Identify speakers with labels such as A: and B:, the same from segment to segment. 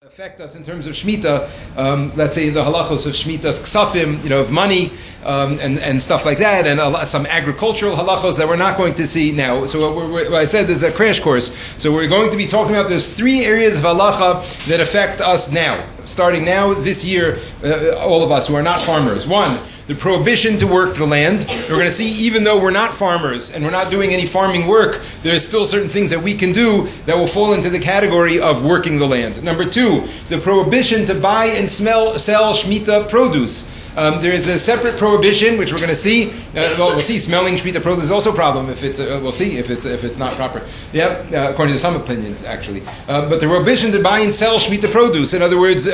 A: affect us in terms of Shmittah, let's say the Halachos of Shmittah's ksafim, of money and stuff like that, and some agricultural halachos that we're not going to see now. So what I said is a crash course. So we're going to be talking about there's three areas of halacha that affect us now, starting now, this year, all of us who are not farmers. One, the prohibition to work the land. We're going to see, even though we're not farmers and we're not doing any farming work, there's still certain things that we can do that will fall into the category of working the land. Number two, the prohibition to buy and sell Shmittah produce. There is a separate prohibition, which we're going to see. We'll see. Smelling Shmittah produce is also a problem. If it's, we'll see if it's not proper. According to some opinions, actually. But the prohibition to buy and sell Shmittah produce, in other words,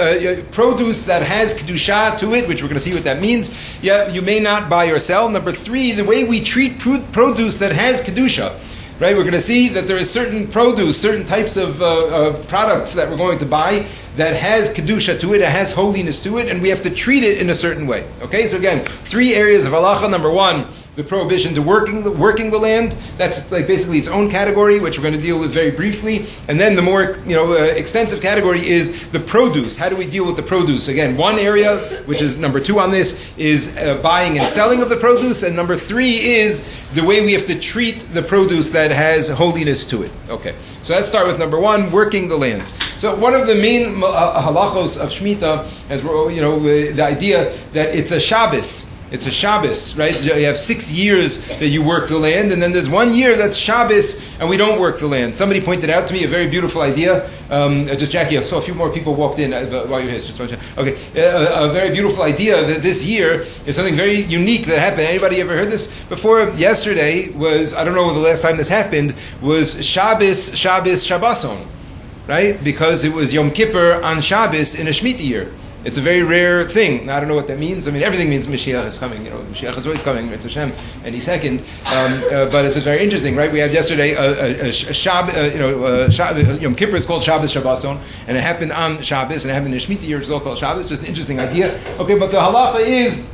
A: produce that has kedusha to it, which we're going to see what that means. You may not buy or sell. Number three, the way we treat produce that has kedusha. Right, we're going to see that there is certain produce, certain types of products that we're going to buy that has kedusha to it, it has holiness to it, and we have to treat it in a certain way. Okay, so again, three areas of halacha. Number one, the prohibition to working the land. That's like basically its own category, which we're going to deal with very briefly. And then the more extensive category is the produce. How do we deal with the produce? Again, one area, which is number two on this, is buying and selling of the produce, and number three is the way we have to treat the produce that has holiness to it. Okay, so let's start with number one, working the land. So one of the main halachos of Shmittah is the idea that it's a Shabbos. It's a Shabbos, right? You have 6 years that you work the land, and then there's 1 year that's Shabbos, and we don't work the land. Somebody pointed out to me a very beautiful idea. Jackie, I saw a few more people walked in while you were here. Okay, a very beautiful idea that this year is something very unique that happened. Anybody ever heard this before? Yesterday was, I don't know the last time this happened, was Shabboson, right? Because it was Yom Kippur on Shabbos in a Shemitah year. It's a very rare thing. I don't know what that means. I mean, everything means Mashiach is coming. Mashiach is always coming. It's Hashem any second. But it's just very interesting, right? We had yesterday Yom Kippur is called Shabbos Shabboson, and it happened on Shabbos, and it happened in Shemitah year. It's all called Shabbos. Just an interesting idea. Okay, but the halacha is.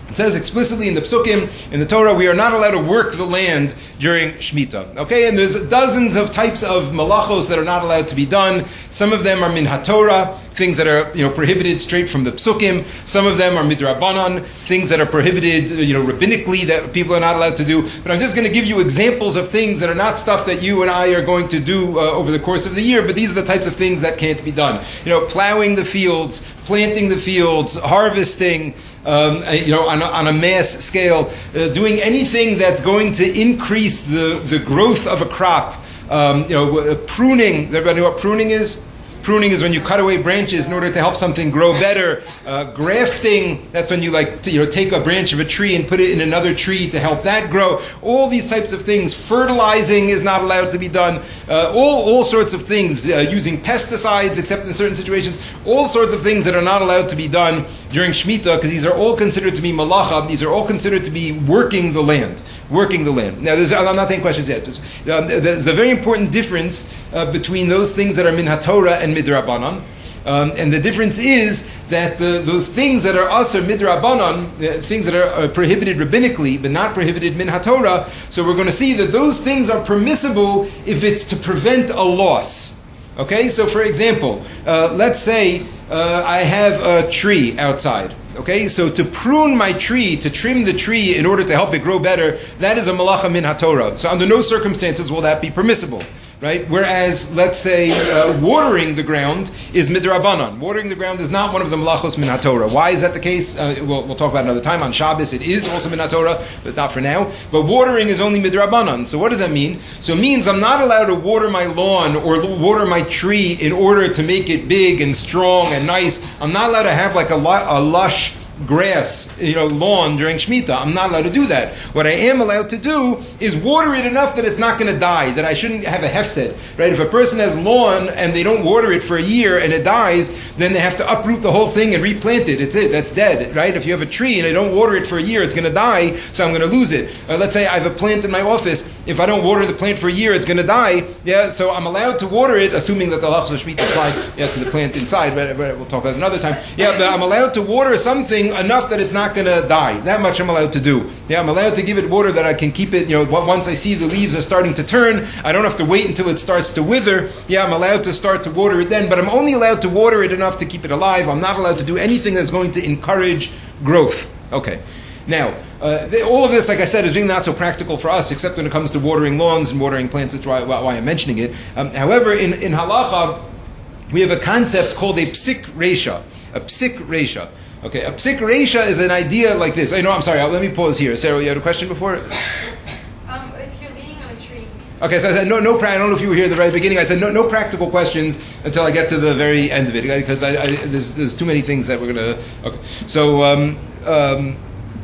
A: It says explicitly in the Psukim, in the Torah, we are not allowed to work the land during Shmittah. Okay, and there's dozens of types of malachos that are not allowed to be done. Some of them are min haTorah, things that are prohibited straight from the Psukim. Some of them are midrabanan, things that are prohibited rabbinically that people are not allowed to do. But I'm just going to give you examples of things that are not stuff that you and I are going to do over the course of the year, but these are the types of things that can't be done. Plowing the fields, planting the fields, harvesting, on a mass scale, doing anything that's going to increase the growth of a crop. Pruning. Does everybody know what pruning is? Pruning is when you cut away branches in order to help something grow better. Grafting, that's when you take a branch of a tree and put it in another tree to help that grow. All these types of things. Fertilizing is not allowed to be done. All sorts of things. Using pesticides, except in certain situations. All sorts of things that are not allowed to be done during Shemitah, because these are all considered to be malacha. These are all considered to be working the land. Working the land. Now, I'm not taking questions yet. There's a very important difference between those things that are min haTorah and midrabanan. And the difference is that those things that are also midrabanan, things that are prohibited rabbinically, but not prohibited min haTorah, so we're going to see that those things are permissible if it's to prevent a loss. Okay, so for example, let's say I have a tree outside. Okay, so to prune my tree, to trim the tree in order to help it grow better, that is a malacha min haTorah. So under no circumstances will that be permissible, right? Whereas, let's say, watering the ground is midrabanan. Watering the ground is not one of the malachos min haTorah. Why is that the case? We'll talk about it another time. On Shabbos it is also min haTorah, but not for now. But watering is only midrabanan. So what does that mean? So it means I'm not allowed to water my lawn or water my tree in order to make it big and strong and nice. I'm not allowed to have like a lush grass, lawn during Shemitah. I'm not allowed to do that. What I am allowed to do is water it enough that it's not going to die, that I shouldn't have a hefsed, right? If a person has lawn and they don't water it for a year and it dies, then they have to uproot the whole thing and replant it. It's it. That's dead, right? If you have a tree and I don't water it for a year, it's going to die, so I'm going to lose it. Let's say I have a plant in my office. If I don't water the plant for a year, it's going to die. So I'm allowed to water it, assuming that the Halachos of Shmittah apply to the plant inside, but we'll talk about it another time. But I'm allowed to water something something enough that it's not going to die. That much I'm allowed to do. Yeah, I'm allowed to give it water that I can keep it, once I see the leaves are starting to turn, I don't have to wait until it starts to wither. Yeah, I'm allowed to start to water it then, but I'm only allowed to water it enough to keep it alive. I'm not allowed to do anything that's going to encourage growth. Okay. Now, all of this, like I said, is really not so practical for us, except when it comes to watering lawns and watering plants. That's why I'm mentioning it. However, in halacha, we have a concept called a psik resha. A psik resha. Okay, a psik resha is an idea like this. I'm sorry, let me pause here. Sarah, you had a question before?
B: If you're leaning on a tree.
A: Okay, so I said, I don't know if you were here at the very beginning. I said, no practical questions until I get to the very end of it, because there's too many things that we're going to... Okay,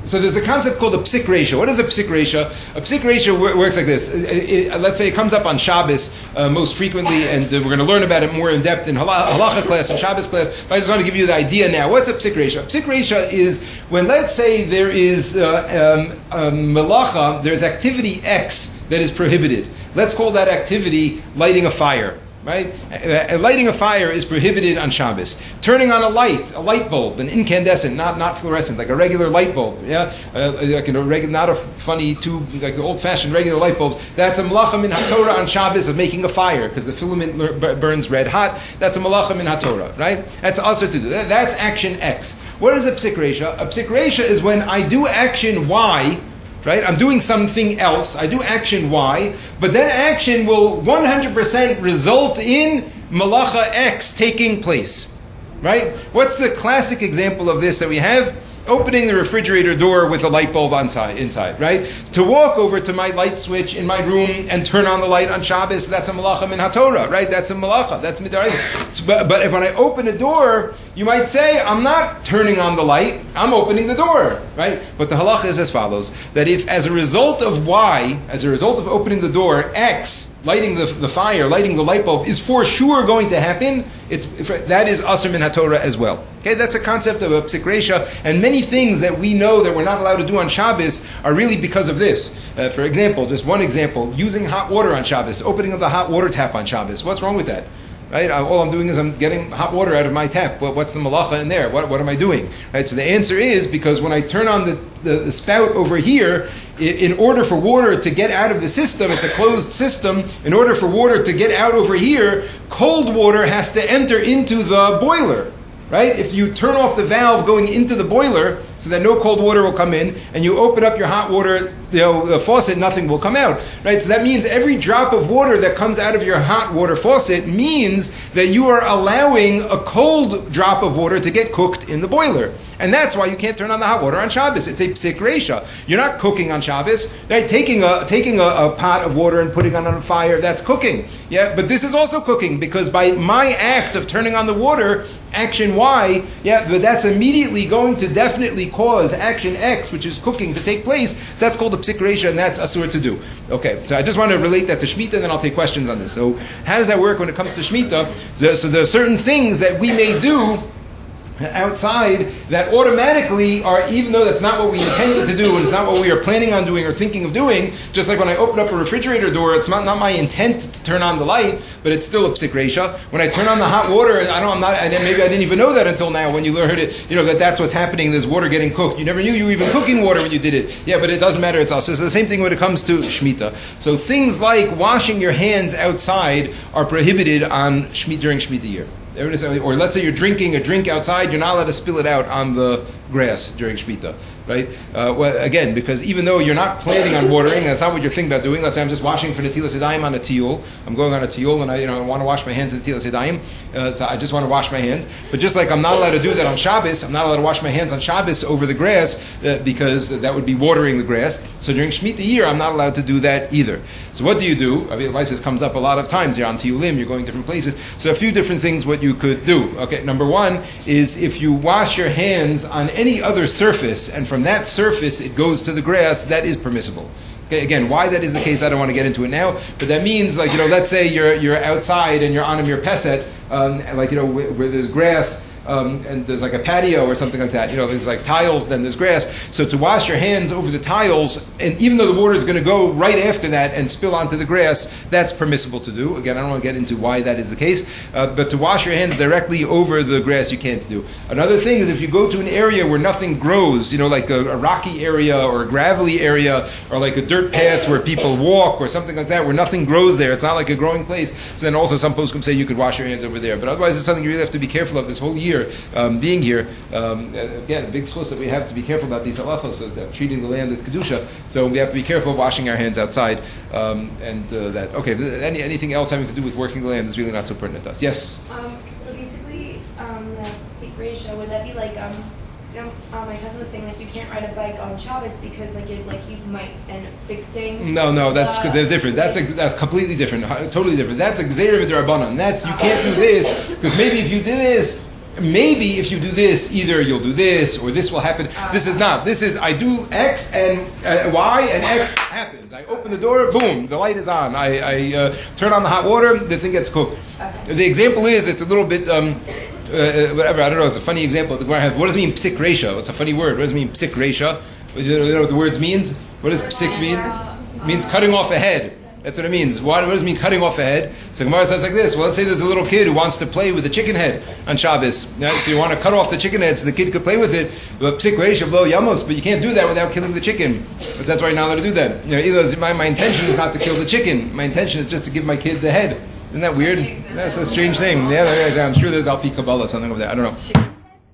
A: so there's a concept called a psik resha. What is a psik resha? A psik resha works like this. Let's say it comes up on Shabbos most frequently, and we're going to learn about it more in depth in halacha class and Shabbos class. But I just want to give you the idea now. What's a psik resha? A psik resha is when, let's say, there is melacha, there's activity X that is prohibited. Let's call that activity lighting a fire. Right? Lighting a fire is prohibited on Shabbos. Turning on a light bulb, an incandescent, not fluorescent, like a regular light bulb, not a funny tube, like the old-fashioned regular light bulbs. That's a malacha min haTorah on Shabbos of making a fire, because the filament burns red hot. That's a malacha min haTorah, right? That's also to do. That's action X. What is a psik resha? A psik resha is when I do action Y. Right? I'm doing something else. I do action Y, but that action will 100% result in malacha X taking place. Right? What's the classic example of this that we have? Opening the refrigerator door with a light bulb inside, right? To walk over to my light switch in my room and turn on the light on Shabbos, that's a malacha min haTorah, right? That's a malacha, that's midaraisa. But if when I open a door, you might say, I'm not turning on the light, I'm opening the door, right? But the halacha is as follows, that if as a result of Y, as a result of opening the door, X, lighting the fire, lighting the light bulb, is for sure going to happen, that is asur min haTorah as well. Okay, that's a concept of a psik resha, and many things that we know that we're not allowed to do on Shabbos are really because of this. For example, just one example, using hot water on Shabbos, opening of the hot water tap on Shabbos. What's wrong with that? Right? All I'm doing is I'm getting hot water out of my tap. What's the malacha in there? What am I doing? Right? So the answer is because when I turn on the spout over here, in order for water to get out of the system, it's a closed system, in order for water to get out over here, cold water has to enter into the boiler. Right? If you turn off the valve going into the boiler so that no cold water will come in, and you open up your hot water faucet, nothing will come out. Right? So that means every drop of water that comes out of your hot water faucet means that you are allowing a cold drop of water to get cooked in the boiler. And that's why you can't turn on the hot water on Shabbos. It's a psik resha. You're not cooking on Shabbos. Right? Taking a pot of water and putting it on a fire, that's cooking. Yeah, but this is also cooking, because by my act of turning on the water, action Y, but that's immediately going to definitely cause action X, which is cooking, to take place. So that's called a psik resha, and that's asur to do. Okay, so I just want to relate that to Shmittah, and then I'll take questions on this. So how does that work when it comes to Shmittah? So there are certain things that we may do outside that automatically are, even though that's not what we intended to do and it's not what we are planning on doing or thinking of doing, just like when I open up a refrigerator door, it's not my intent to turn on the light, but it's still a psik resha. When I turn on the hot water, maybe I didn't even know that until now when you learned it, that's what's happening, there's water getting cooked. You never knew you were even cooking water when you did it. Yeah, but it doesn't matter, it's also. It's the same thing when it comes to Shmittah. So things like washing your hands outside are prohibited on during Shmittah year. Or let's say you're drinking a drink outside, you're not allowed to spill it out on the grass during Shmittah, right? Again, because even though you're not planning on watering, that's not what you're thinking about doing. Let's say I'm just washing for Netilas Yadayim on a tiyul. I'm going on a tiyul and I want to wash my hands in Netilas Yadayim, so I just want to wash my hands. But just like I'm not allowed to do that on Shabbos, I'm not allowed to wash my hands on Shabbos over the grass because that would be watering the grass. So during Shmittah year, I'm not allowed to do that either. So what do? This comes up a lot of times. You're on tiyulim, you're going different places. So a few different things what you could do. Okay, number one is if you wash your hands on any other surface, and from that surface it goes to the grass, that is permissible. Okay, again, why that is the case, I don't want to get into it now, but that means, let's say you're outside and you're on a mirpeset, where there's grass, and there's like a patio or something like that. There's like tiles, then there's grass. So to wash your hands over the tiles, and even though the water is going to go right after that and spill onto the grass, that's permissible to do. Again, I don't want to get into why that is the case, but to wash your hands directly over the grass, you can't do. Another thing is if you go to an area where nothing grows, like a rocky area or a gravelly area or like a dirt path where people walk or something like that, where nothing grows there, it's not like a growing place, so then also some poskim say you could wash your hands over there. But otherwise, it's something you really have to be careful of this whole year, being here. Again, a big schluss that we have to be careful about these halachos of treating the land with kedusha. So we have to be careful of washing our hands outside. That okay. Anything else having to do with working the land is really not so pertinent to us. Yes.
B: So basically, the ratio, would that be like my cousin was saying you can't ride a bike on Shabbos because you might end up fixing.
A: No, they're different. That's completely different, totally different. That's a gzeira v'drabanan. That's you can't do this because maybe if you do this, either you'll do this or this will happen. This is not. This is I do X and Y and X happens. I open the door, boom, the light is on. I turn on the hot water, the thing gets cooked. Okay. The example is it's a little bit. Whatever, I don't know, it's a funny example. What does it mean, psik resha? It's a funny word. What does it mean, psik resha? You know what the word means? What does psik mean? It means cutting off a head. That's what it means. What does it mean, cutting off a head? So Gemara says like this. Well, let's say there's a little kid who wants to play with a chicken head on Shabbos. Right? So you want to cut off the chicken head so the kid could play with it. But psik resha v'lo yamos, but you can't do that without killing the chicken. Because that's why you're not allowed to do that. Either my intention is not to kill the chicken. My intention is just to give my kid the head. Isn't that weird? That's a strange thing. Yeah, I'm sure there's Alpi Kabbalah, something over there. I don't know.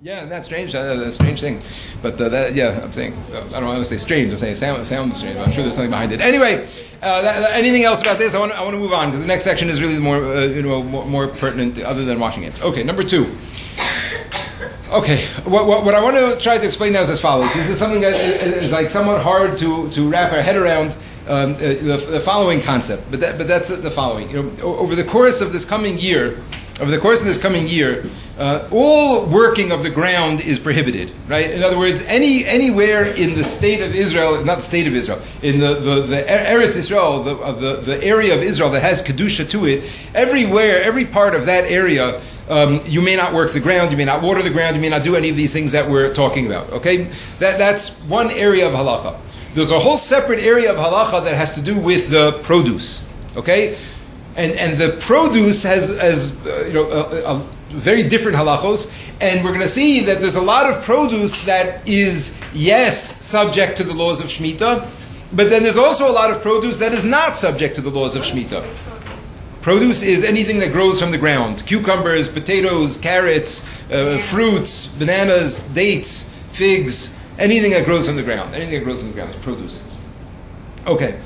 A: Yeah, that's strange. That's a strange thing. But I'm saying, I don't want to say strange. I'm saying it sounds strange. But I'm sure there's something behind it. Anyway, anything else about this? I want to move on because the next section is really more pertinent other than washing hands. Okay, number 2. Okay, what I want to try to explain now is as follows. This is something that is like somewhat hard to wrap our head around. The following concept, but that's the following. Over the course of this coming year, all working of the ground is prohibited. Right? In other words, anywhere in the state of Israel, not the state of Israel, in the Eretz Israel, the area of Israel that has kedusha to it, everywhere, every part of that area. You may not work the ground, you may not water the ground, you may not do any of these things that we're talking about. Okay, that's one area of halacha. There's a whole separate area of halacha that has to do with the produce. Okay, and the produce has a very different halachos, and we're going to see that there's a lot of produce that is subject to the laws of Shmittah, but then there's also a lot of produce that is not subject to the laws of Shmittah. Produce is anything that grows from the ground. Cucumbers, potatoes, carrots, fruits, bananas, dates, figs, anything that grows from the ground. Anything that grows from the ground is produce. Okay.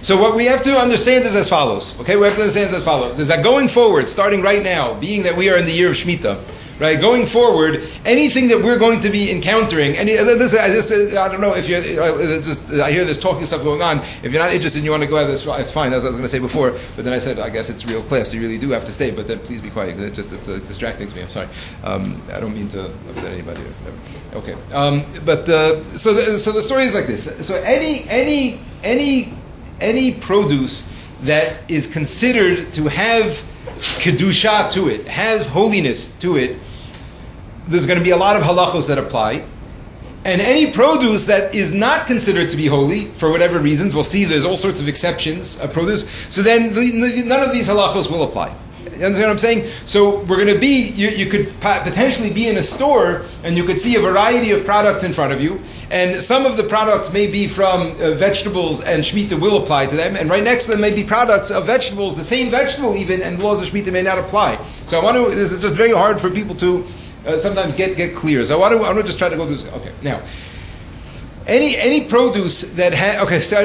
A: So what we have to understand is as follows. Okay, we have to understand as follows. Is that going forward, starting right now, being that we are in the year of Shmittah, right? Going forward, anything that we're going to be encountering, I don't know if I hear this talking stuff going on. If you're not interested and you want to go out, it's fine. That's what I was going to say before. But then I said, I guess it's real class, so you really do have to stay. But then please be quiet, because it's distracting to me. I'm sorry. I don't mean to upset anybody. Okay. So the story is like this. So any produce that is considered to have kedusha to it, has holiness to it, there's going to be a lot of halachos that apply. And any produce that is not considered to be holy, for whatever reasons, we'll see there's all sorts of exceptions of produce, so then none of these halachos will apply. You understand what I'm saying? So we're going to be, you could potentially be in a store and you could see a variety of products in front of you, and some of the products may be from vegetables and Shmittah will apply to them, and right next to them may be products of vegetables, the same vegetable even, and the laws of Shmittah may not apply. So this is just very hard for people to sometimes get clear. So I want to just try to go through this. Okay, now, any produce that so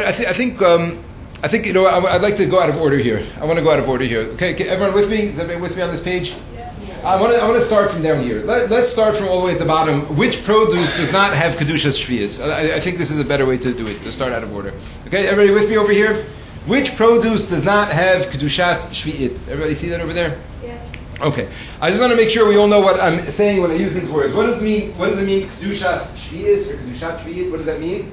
A: I think I'd like to go out of order here. I want to go out of order here. Okay, everyone with me? Is everybody with me on this page? Yeah. I want to start from down here. Let's start from all the way at the bottom. Which produce does not have kedushas shvius? I think this is a better way to do it, to start out of order. Okay, everybody with me over here? Which produce does not have kedushat shviit? Everybody see that over there? Yeah. Okay. I just want to make sure we all know what I'm saying when I use these words. What does it mean? Kedushas shvius or kedushat shviit? What does that mean?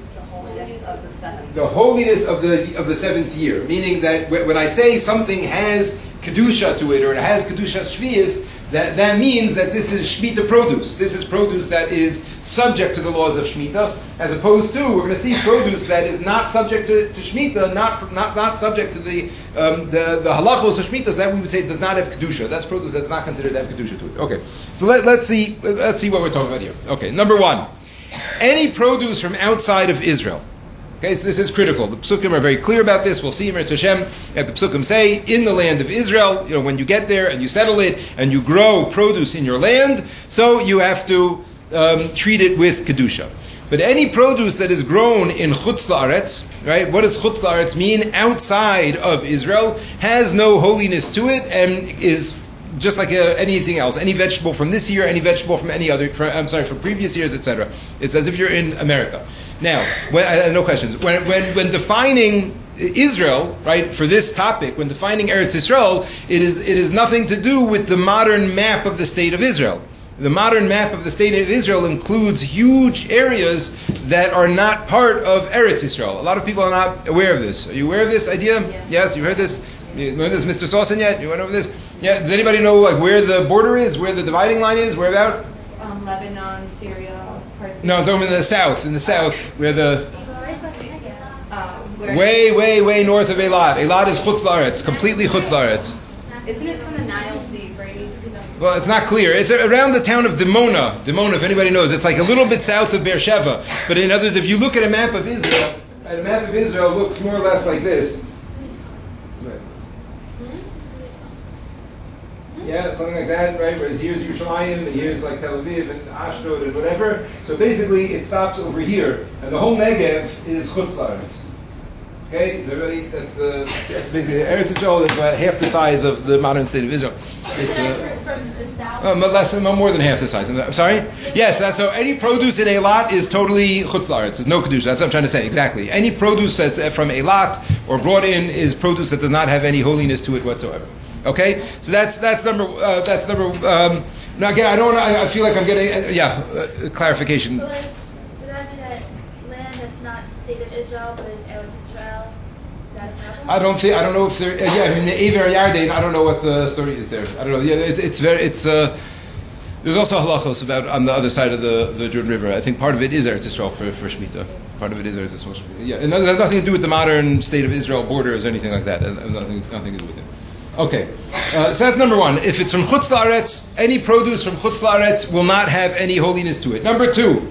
C: Of the seventh.
A: The holiness of the seventh year, meaning that when I say something has kedusha to it, or it has kedusha shvius, that means that this is Shmittah produce. This is produce that is subject to the laws of Shmittah, as opposed to, we're going to see produce that is not subject to Shmittah, not subject to the halachos of Shmittah, so that we would say does not have kedusha. That's produce that's not considered to have kedusha to it. Okay, so let's see what we're talking about here. Okay, number one, any produce from outside of Israel. Okay, so this is critical. The Psukim are very clear about this. We'll see Eretz Hashem that the Psukim say, in the land of Israel, when you get there and you settle it and you grow produce in your land, so you have to treat it with Kedusha. But any produce that is grown in Chutz La'aretz, right? What does Chutz La'aretz mean? Outside of Israel, has no holiness to it and is just like anything else, any vegetable from this year, any vegetable from any other, from previous years, etc. It's as if you're in America. Now, no questions. When defining Israel, right, for this topic, when defining Eretz Yisrael, it is nothing to do with the modern map of the state of Israel. The modern map of the state of Israel includes huge areas that are not part of Eretz Yisrael. A lot of people are not aware of this. Are you aware of this idea? Yeah. Yes, you heard this? You heard this, Mr. Saucin, yet? You went over this? Yeah. Does anybody know where the border is, where the dividing line is, where about?
B: Lebanon, Syria, parts.
A: No, I'm talking in the south. In the south, where the way north of Eilat. Eilat is Chutz La'aretz, completely Chutz La'aretz.
C: Isn't it from the Nile to the Euphrates?
A: Well, it's not clear. It's around the town of Dimona. Dimona, if anybody knows, it's like a little bit south of Beersheba. But in others, if you look at a map of Israel, looks more or less like this. Yeah, something like that, right? Whereas here's Yerushalayim, and here's like Tel Aviv and Ashdod and whatever. So basically, it stops over here, and the whole Negev is Chutz La'aretz. Okay, is everybody? That's basically Eretz Yisrael is about half the size of the modern state of Israel. It's
D: from the south.
A: More than half the size. I'm sorry. Yes, so any produce in Eilat is totally Chutz La'aretz. There's no kedusha. That's what I'm trying to say. Exactly. Any produce that's from Eilat or brought in is produce that does not have any holiness to it whatsoever. Okay, so that's number. Now again, I don't. I feel like I'm getting clarification.
D: Would that mean that land that's not the state of Israel but is Eretz Yisrael?
A: I don't know if there. In the Aver Yarden, I don't know what the story is there. I don't know. Yeah, it's very. There's also halachos about on the other side of the Jordan River. I think part of it is Eretz Yisrael for Shmittah. Part of it is Eretz Yisrael. Yeah, and it has nothing to do with the modern state of Israel borders or anything like that. Nothing to do with it. Okay, so that's number one. If it's from Chutz La'aretz, any produce from Chutz La'aretz will not have any holiness to it. Number two,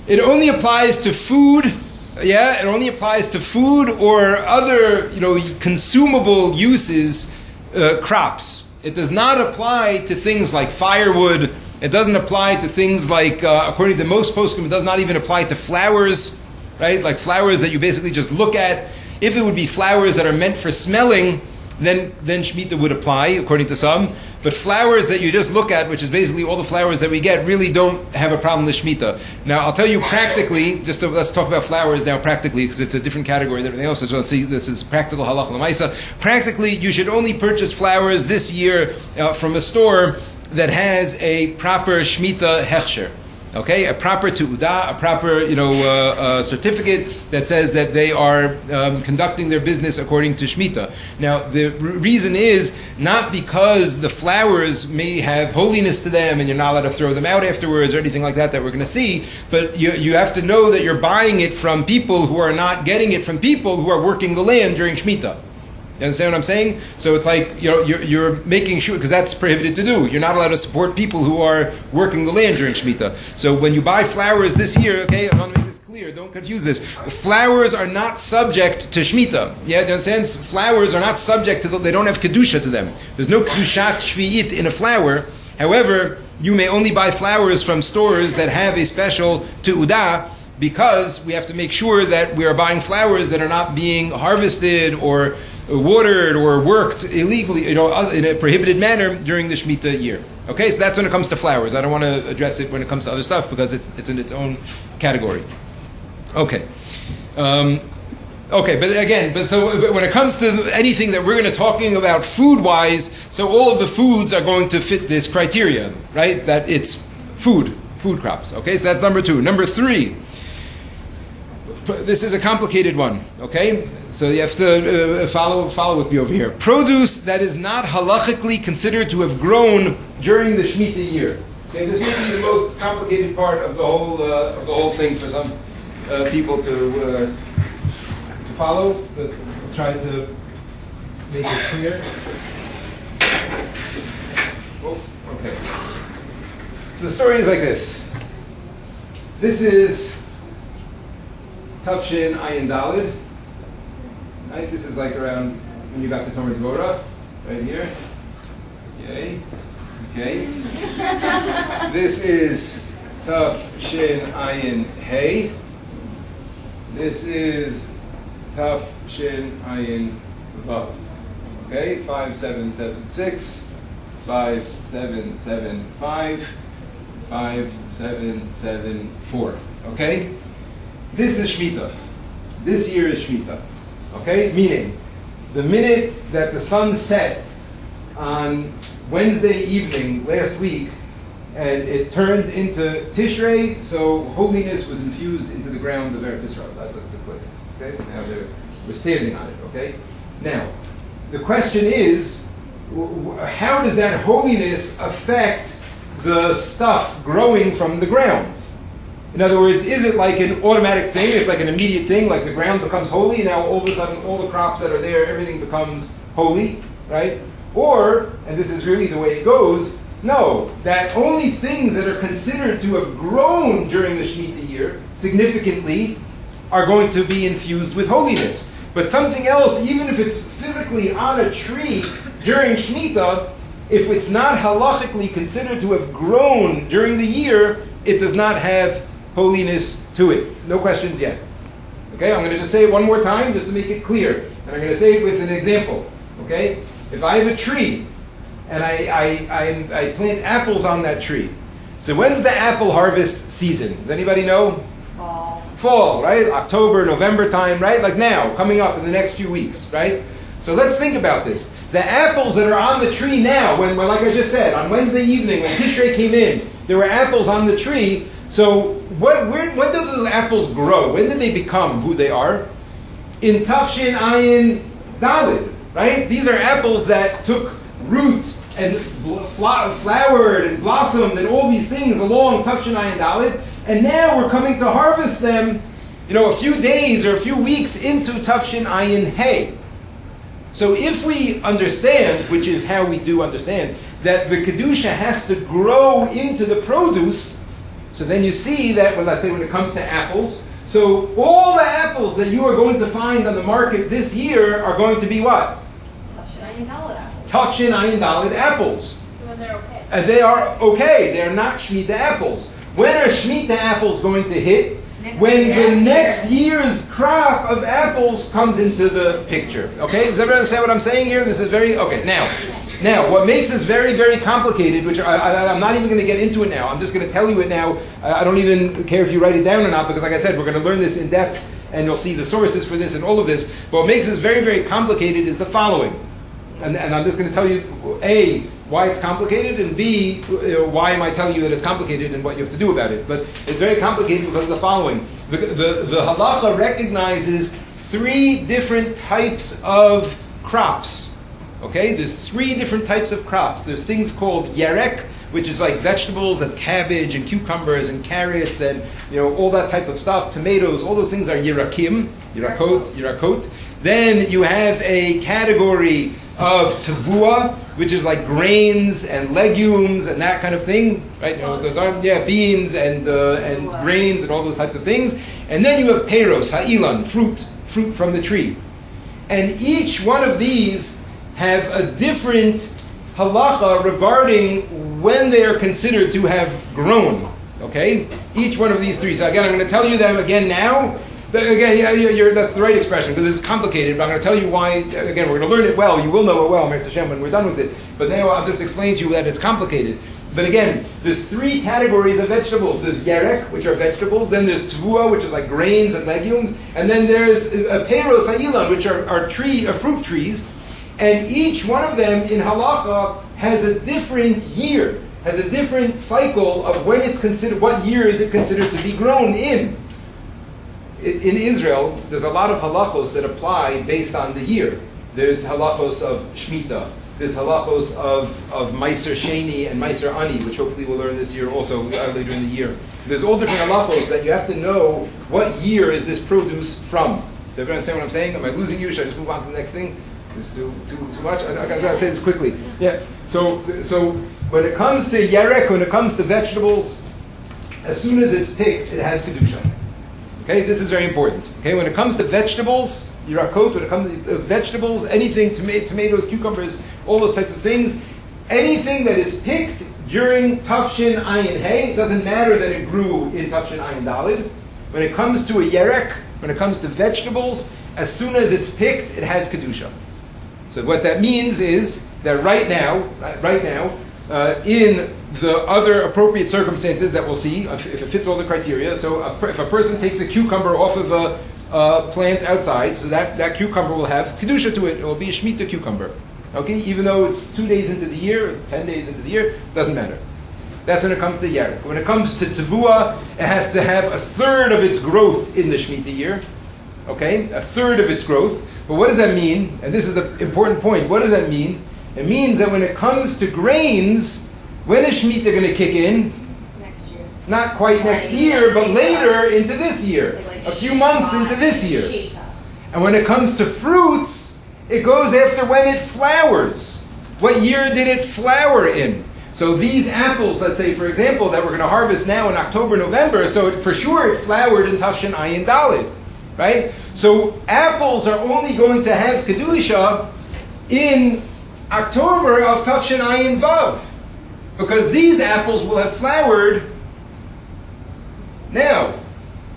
A: it only applies to food. Yeah, it only applies to food or other, consumable uses, crops. It does not apply to things like firewood. It doesn't apply to things like, according to most poskim, it does not even apply to flowers, right? Like flowers that you basically just look at. If it would be flowers that are meant for smelling, then Shemitah would apply, according to some. But flowers that you just look at, which is basically all the flowers that we get, really don't have a problem with Shemitah. Now, I'll tell you practically, let's talk about flowers now practically, because it's a different category than everything else. So let's see, this is practical halacha l'maisa. Practically, you should only purchase flowers this year from a store that has a proper Shemitah hechsher. Okay, a proper tu'udah, a proper certificate that says that they are conducting their business according to Shemitah. Now, the reason is not because the flowers may have holiness to them and you're not allowed to throw them out afterwards or anything like that we're going to see, but you have to know that you're buying it from people who are not getting it from people who are working the land during Shemitah. You understand what I'm saying? So it's like you're making sure, because that's prohibited to do. You're not allowed to support people who are working the land during Shemitah. So when you buy flowers this year, okay, I want to make this clear, don't confuse this. Flowers are not subject to Shemitah. Yeah, in a sense, flowers are not subject to they don't have kedusha to them. There's no kedushat shvi'it in a flower. However, you may only buy flowers from stores that have a special tu'udah, because we have to make sure that we are buying flowers that are not being harvested or watered or worked illegally, in a prohibited manner during the Shemitah year. Okay, so that's when it comes to flowers. I don't want to address it when it comes to other stuff because it's in its own category. Okay. But when it comes to anything that we're going to talking about food-wise, so all of the foods are going to fit this criteria, right? That it's food crops. Okay, so that's number two. Number three, This is a complicated one, okay? So you have to follow with me over here. Produce that is not halachically considered to have grown during the Shemitah year. Okay, this may be the most complicated part of the whole thing for some people to follow, but we'll try to make it clear. Oh, okay. So the story is like this. This is Tafshin Ayin Dalid. Right? This is like around when you got to Tomer Dvorah, right here. Okay. Okay. This is Tafshin Ayin Hey. This is Tafshin Ayin Vav. Okay, 5776, 5775, 5774. Okay? This is Shmittah. This year is Shmittah. Okay? Meaning, the minute that the sun set on Wednesday evening last week, and it turned into Tishrei, so holiness was infused into the ground of Eretz Yisrael. That's what took place. Okay? Now we're standing on it. Okay? Now, the question is, how does that holiness affect the stuff growing from the ground? In other words, is it like an automatic thing? It's like an immediate thing, like the ground becomes holy, and now all of a sudden all the crops that are there, everything becomes holy, right? Or, and this is really the way it goes, no, that only things that are considered to have grown during the Shemitah year significantly are going to be infused with holiness. But something else, even if it's physically on a tree during Shemitah, if it's not halachically considered to have grown during the year, it does not have holiness to it. No questions yet. Okay, I'm going to just say it one more time just to make it clear. And I'm going to say it with an example. Okay, if I have a tree and I plant apples on that tree. So when's the apple harvest season? Does anybody know? Fall, right? October, November time, right? Like now, coming up in the next few weeks, right? So let's think about this. The apples that are on the tree now, when like I just said, on Wednesday evening when Tishrei came in, there were apples on the tree. So when did those apples grow? When did they become who they are? In Tafshin Ayin Dalid, right? These are apples that took root and flowered and blossomed and all these things along Tafshin Ayin Dalid. And now we're coming to harvest them, a few days or a few weeks into Tafshin Ayin Hey. So if we understand, which is how we do understand, that the Kedusha has to grow into the produce, so then you see that, let's say when it comes to apples, so all the apples that you are going to find on the market this year are going to be what?
C: Tafshin Ayin Dalid apples.
A: Tafshin Ayin Dalid apples.
D: So they're okay.
A: And they are okay, they are not Shemitah apples. When are Shemitah apples going to hit? When the next year's crop of apples comes into the picture. Okay? Does everyone understand what I'm saying here? This is very... Okay, now, what makes this very, very complicated, which I'm not even going to get into it now. I'm just going to tell you it now. I don't even care if you write it down or not, because like I said, we're going to learn this in depth, and you'll see the sources for this and all of this. But what makes this very, very complicated is the following. And I'm just going to tell you, A, why it's complicated, and B, why am I telling you that it's complicated and what you have to do about it. But it's very complicated because of the following. The halacha recognizes 3 different types of crops. Okay? There's 3 different types of crops. There's things called yerek, which is like vegetables, that's cabbage and cucumbers and carrots and all that type of stuff, tomatoes, all those things are yirakim, yirakot. Then you have a category of tavua, which is like grains and legumes and that kind of thing, right? Those are beans and grains and all those types of things. And then you have peiros, ha'ilan, fruit from the tree. And each one of these have a different halacha regarding when they are considered to have grown. Okay? Each one of these 3. So again, I'm going to tell you them again now. But again, that's the right expression because it's complicated, but I'm going to tell you why. Again, we're going to learn it well. You will know it well, Mr. Hashem, when we're done with it. But now I'll just explain to you that it's complicated. But again, there's 3 categories of vegetables. There's yerek, which are vegetables. Then there's tvua, which is like grains and legumes. And then there's peiros ha'ilan, which are fruit trees. And each one of them in halacha has a different year, has a different cycle of when it's considered, what year is it considered to be grown in. in Israel, there's a lot of halachos that apply based on the year. There's halachos of Shmittah. There's halachos of Meiser Sheni and Meiser Ani, which hopefully we'll learn this year also later in the year. There's all different halachos that you have to know what year is this produce from. Does everyone understand what I'm saying? Am I losing you? Should I just move on to the next thing? This is too much? I gotta say this quickly. Yeah. So when it comes to yerek, when it comes to vegetables, as soon as it's picked, it has kedusha. Okay, this is very important. Okay, when it comes to vegetables, yirakot, when it comes to vegetables, anything, tomatoes, cucumbers, all those types of things, anything that is picked during Tafshin Ayin Hey, it doesn't matter that it grew in Tafshin Ayin Dalid. When it comes to a yerek, when it comes to vegetables, as soon as it's picked, it has kedusha. So what that means is that right now, in the other appropriate circumstances that we'll see, if it fits all the criteria, so if a person takes a cucumber off of a plant outside, so that cucumber will have kedusha to it. It will be a Shmittah cucumber. Okay, even though it's 2 days into the year, 10 days into the year, doesn't matter. That's when it comes to yerek. When it comes to tevua, it has to have a third of its growth in the Shmittah year. Okay, a third of its growth. But what does that mean? And this is the important point. What does that mean? It means that when it comes to grains, when is Shmittah going to kick in?
B: Next year.
A: Not quite next year, but later into this year. A few months into this year. And when it comes to fruits, it goes after when it flowers. What year did it flower in? So these apples, let's say, for example, that we're going to harvest now in October, November, so for sure it flowered in Tafshin Ayin Dalid, right? So apples are only going to have kedusha in October of Tafshin Ayin Vav, because these apples will have flowered now.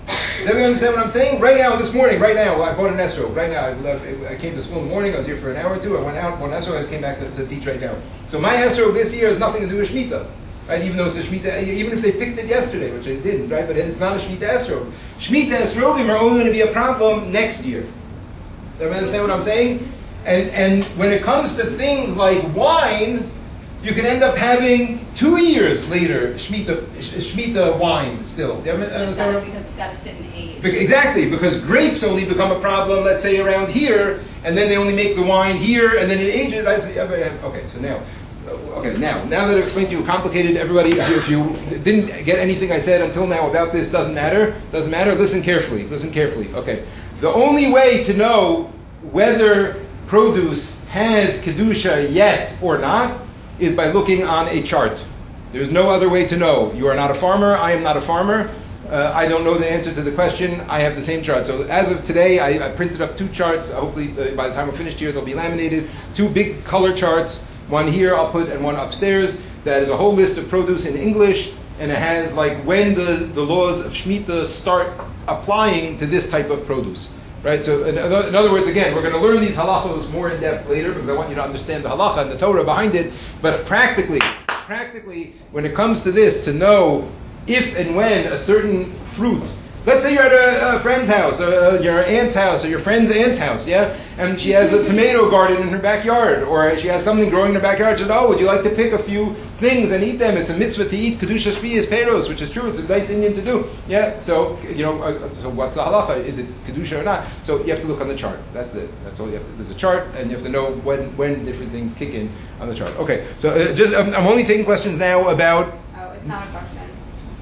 A: Does everyone understand what I'm saying? Right now, this morning, I bought an esrog. Right now, I came to school in the morning. I was here for an hour or two. I went out, bought an esrog. I just came back to teach right now. So my esrog this year has nothing to do with Shmittah, right? Even though it's a Shmittah, even if they picked it yesterday, which they didn't, right? But it's not a Shmittah esrog. Shmittah esrogim are only going to be a problem next year. Does everyone understand what I'm saying? And when it comes to things like wine, you can end up having 2 years later Shmittah wine still.
C: Because it's got to sit in age.
A: Exactly, because grapes only become a problem, let's say, around here, and then they only make the wine here, and then it ages. Now that I've explained to you, complicated, everybody, if you didn't get anything I said until now about this, doesn't matter, listen carefully. Okay, the only way to know whether produce has kedusha yet or not is by looking on a chart. There's no other way to know. You are not a farmer. I am not a farmer. I don't know the answer to the question. I have the same chart. So as of today, I printed up 2 charts. Hopefully, by the time we're finished here, they'll be laminated. 2 big color charts. One here I'll put, and one upstairs. That is a whole list of produce in English, and it has like when the laws of Shmittah start applying to this type of produce. Right, so in other words, again, we're going to learn these halachos more in depth later because I want you to understand the halacha and the Torah behind it. But practically, when it comes to this, to know if and when a certain fruit, let's say you're at a friend's house, or your aunt's house, or your friend's aunt's house, yeah, and she has a tomato garden in her backyard, or she has something growing in her backyard. She says, "Oh, would you like to pick a few things and eat them? It's a mitzvah to eat kedusha shvius peros," which is true. It's a nice Indian to do. Yeah. So so what's the halacha? Is it kedusha or not? So you have to look on the chart. That's it. That's all you have to. There's a chart, and you have to know when different things kick in on the chart. Okay. So I'm only taking questions now about.
C: Oh, it's not a question.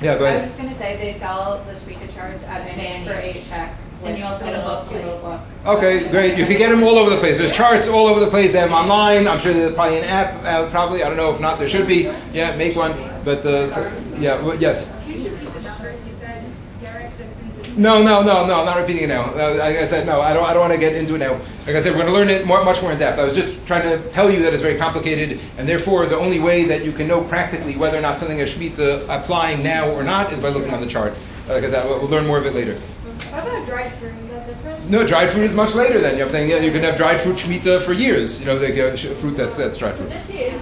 A: Yeah, go ahead.
C: I was just going to say they sell the Shmittah charts at Manny's for $8
B: And you also get a book,
C: cute little book.
A: Okay, great. You can get them all over the place. There's charts all over the place. They have them online. I'm sure there's probably an app. Probably, I don't know. If not, there should be. Yeah, make one. But yes.
D: Can you repeat the numbers you said? Derek,
A: No, I'm not repeating it now. Like I said, no, I don't want to get into it now. Like I said, we're going to learn it much more in depth. I was just trying to tell you that it's very complicated, and therefore the only way that you can know practically whether or not something is Shmittah applying now or not is by looking on the chart. Like I said, we'll learn more of it later.
D: What about dried fruit? Is that different?
A: No, dried fruit is much later then. I'm saying, yeah, you can have dried fruit Shmittah for years. Fruit that's dried
D: So
A: fruit.
D: this is,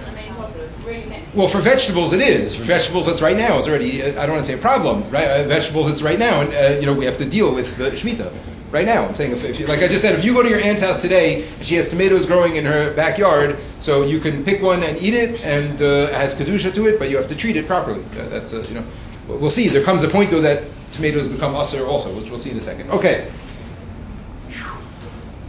D: really next.
A: Well, for vegetables it is. For vegetables, it's right now. It's already, I don't want to say a problem, right? Vegetables, it's right now. And, we have to deal with Shmittah right now. I'm saying, if you, like I just said, if you go to your aunt's house today, and she has tomatoes growing in her backyard, so you can pick one and eat it, and it has Kedusha to it, but you have to treat it properly. We'll see. There comes a point, though, that tomatoes become usher also, which we'll see in a second. Okay.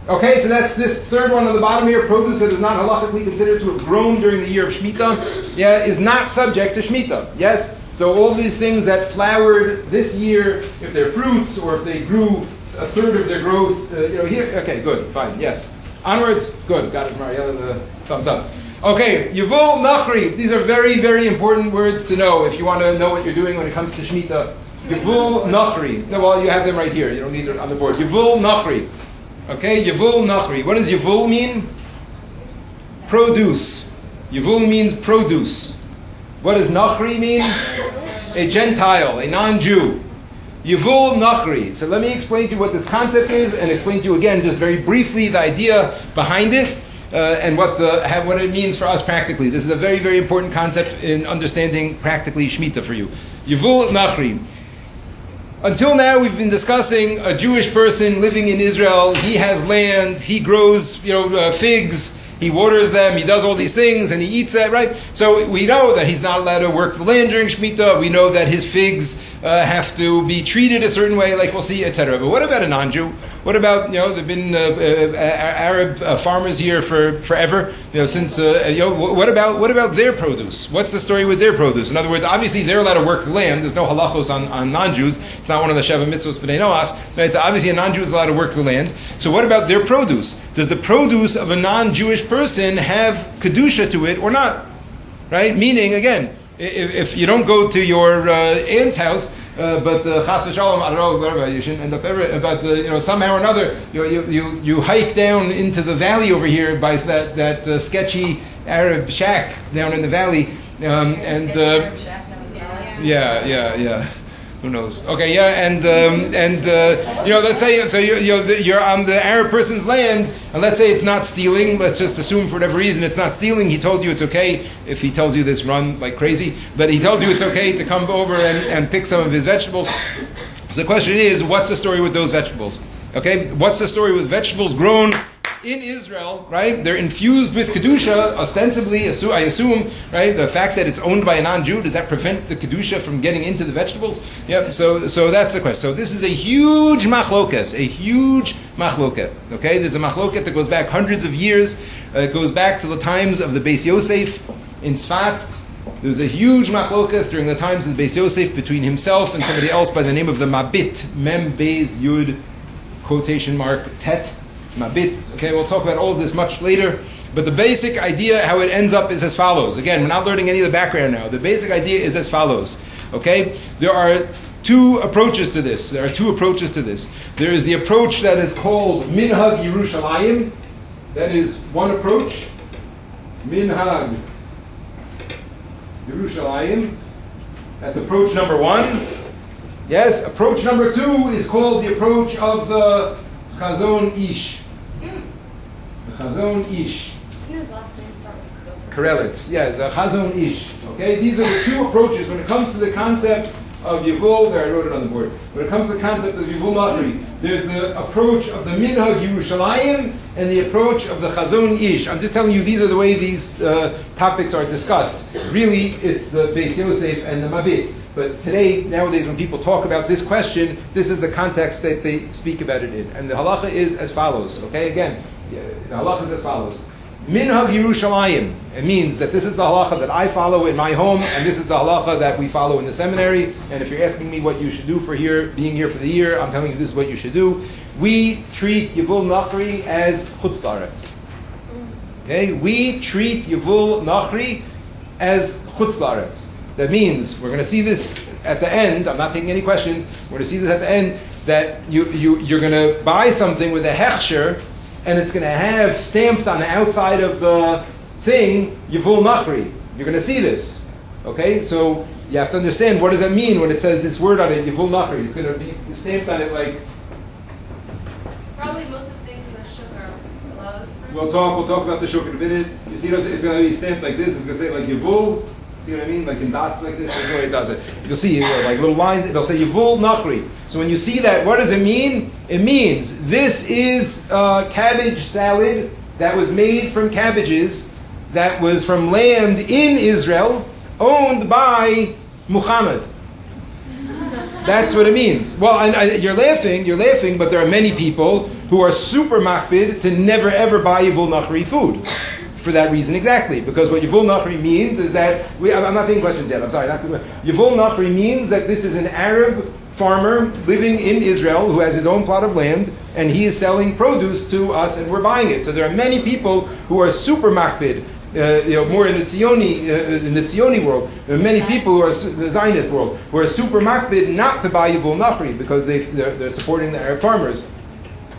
A: Okay, so that's this third one on the bottom here. Produce that is not halachically considered to have grown during the year of Shmittah, is not subject to Shmittah. Yes? So all these things that flowered this year, if they're fruits or if they grew a third of their growth, here. Okay, good, fine, yes. Onwards, good, got it, Mariella, the thumbs up. Okay, Yavul Nachri. These are very, very important words to know if you want to know what you're doing when it comes to Shmittah. Yavul Nachri. No, well, you have them right here. You don't need it on the board. Yavul Nachri. Okay, Yavul Nachri. What does Yavul mean? Produce. Yavul means produce. What does Nachri mean? A Gentile, a non-Jew. Yavul Nachri. So let me explain to you what this concept is and explain to you again, just very briefly, the idea behind it and what it means for us practically. This is a very, very important concept in understanding practically Shmittah for you. Yavul Nachri. Until now, we've been discussing a Jewish person living in Israel. He has land. He grows, figs. He waters them. He does all these things, and he eats that, right? So we know that he's not allowed to work the land during Shemitah. We know that his figs have to be treated a certain way, like we'll see, etc. But what about a non-Jew? What about, there've been Arab farmers here for forever, since, what about their produce? What's the story with their produce? In other words, obviously they're allowed to work the land. There's no halachos on non-Jews. It's not one of the Sheva Mitzvos B'nai Noach. Right? So obviously a non-Jew is allowed to work the land. So what about their produce? Does the produce of a non-Jewish person have kedusha to it or not? Right? Meaning, again, if you don't go to your aunt's house, but chas v'shalom, I don't know, you shouldn't end up ever. But somehow or another, you hike down into the valley over here by that sketchy Arab shack down in the valley, yeah. Who knows? Okay, yeah, let's say so you're on the Arab person's land, and let's say it's not stealing. Let's just assume for whatever reason it's not stealing. He told you it's okay. If he tells you this, run like crazy. But he tells you it's okay to come over and pick some of his vegetables. So the question is, what's the story with those vegetables? Okay, what's the story with vegetables grown in Israel, right? They're infused with Kedusha, ostensibly, I assume, right? The fact that it's owned by a non-Jew, does that prevent the Kedusha from getting into the vegetables? Yep, so that's the question. So this is a huge machloket, okay? There's a machloket that goes back hundreds of years. It goes back to the times of the Beis Yosef in Tzfat. There was a huge machloket during the times of the Beis Yosef between himself and somebody else by the name of the Mabit, Mem Beis Yud, quotation mark, Tet. Mabit. Okay, we'll talk about all of this much later. But the basic idea, how it ends up, is as follows. Again, we're not learning any of the background now. The basic idea is as follows. Okay? There are two approaches to this. There is the approach that is called Minhag Yerushalayim. That is one approach. Minhag Yerushalayim. That's approach number one. Yes, approach number two is called the approach of the Chazon Ish. Chazon Ish.
C: His last name starts with
A: Karelitz. Yes, Chazon Ish. Okay, these are the two approaches when it comes to the concept of Yavul. There, I wrote it on the board. When it comes to the concept of Yavul Nachri, there's the approach of the Minhag Yerushalayim and the approach of the Chazon Ish. I'm just telling you, these are the way these topics are discussed. Really, it's the Beis Yosef and the Mabit. But nowadays, when people talk about this question, this is the context that they speak about it in. And the halacha is as follows. Okay, again, the halacha is as follows. Minhag Yerushalayim. It means that this is the halacha that I follow in my home, and this is the halacha that we follow in the seminary. And if you're asking me what you should do for being here for the year, I'm telling you this is what you should do. We treat Yavul Nachri as chutz la'aretz. Okay, we treat Yavul Nachri as chutz la'aretz. That means, we're going to see this at the end, I'm not taking any questions, we're going to see this at the end, that you're going to buy something with a hechsher, and it's going to have stamped on the outside of the thing, Yavul Nachri. You're going to see this. Okay, so you have to understand, what does that mean when it says this word on it, Yavul Nachri? It's going to be stamped on it like...
C: Probably most of the things in the sugar love.
A: We'll talk about the shuk in a minute. You see, it's going to be stamped like this, it's going to say like Yavul. See what I mean? Like in dots like this, that's the way it does it. You'll see like little lines, it'll say Yavul Nachri. So when you see that, what does it mean? It means this is cabbage salad that was made from cabbages, that was from land in Israel, owned by Muhammad. That's what it means. Well, you're laughing, but there are many people who are super makbid to never ever buy Yevul Nachri food. For that reason exactly. Because what Yevul Nachri means is that, I'm not taking questions yet, I'm sorry. Yevul Nachri means that this is an Arab farmer living in Israel who has his own plot of land, and he is selling produce to us and we're buying it. So there are many people who are super makbid, more in the Tzioni world. There are many people who are the Zionist world who are super makbid not to buy Yevul Nachri because they're supporting the Arab farmers.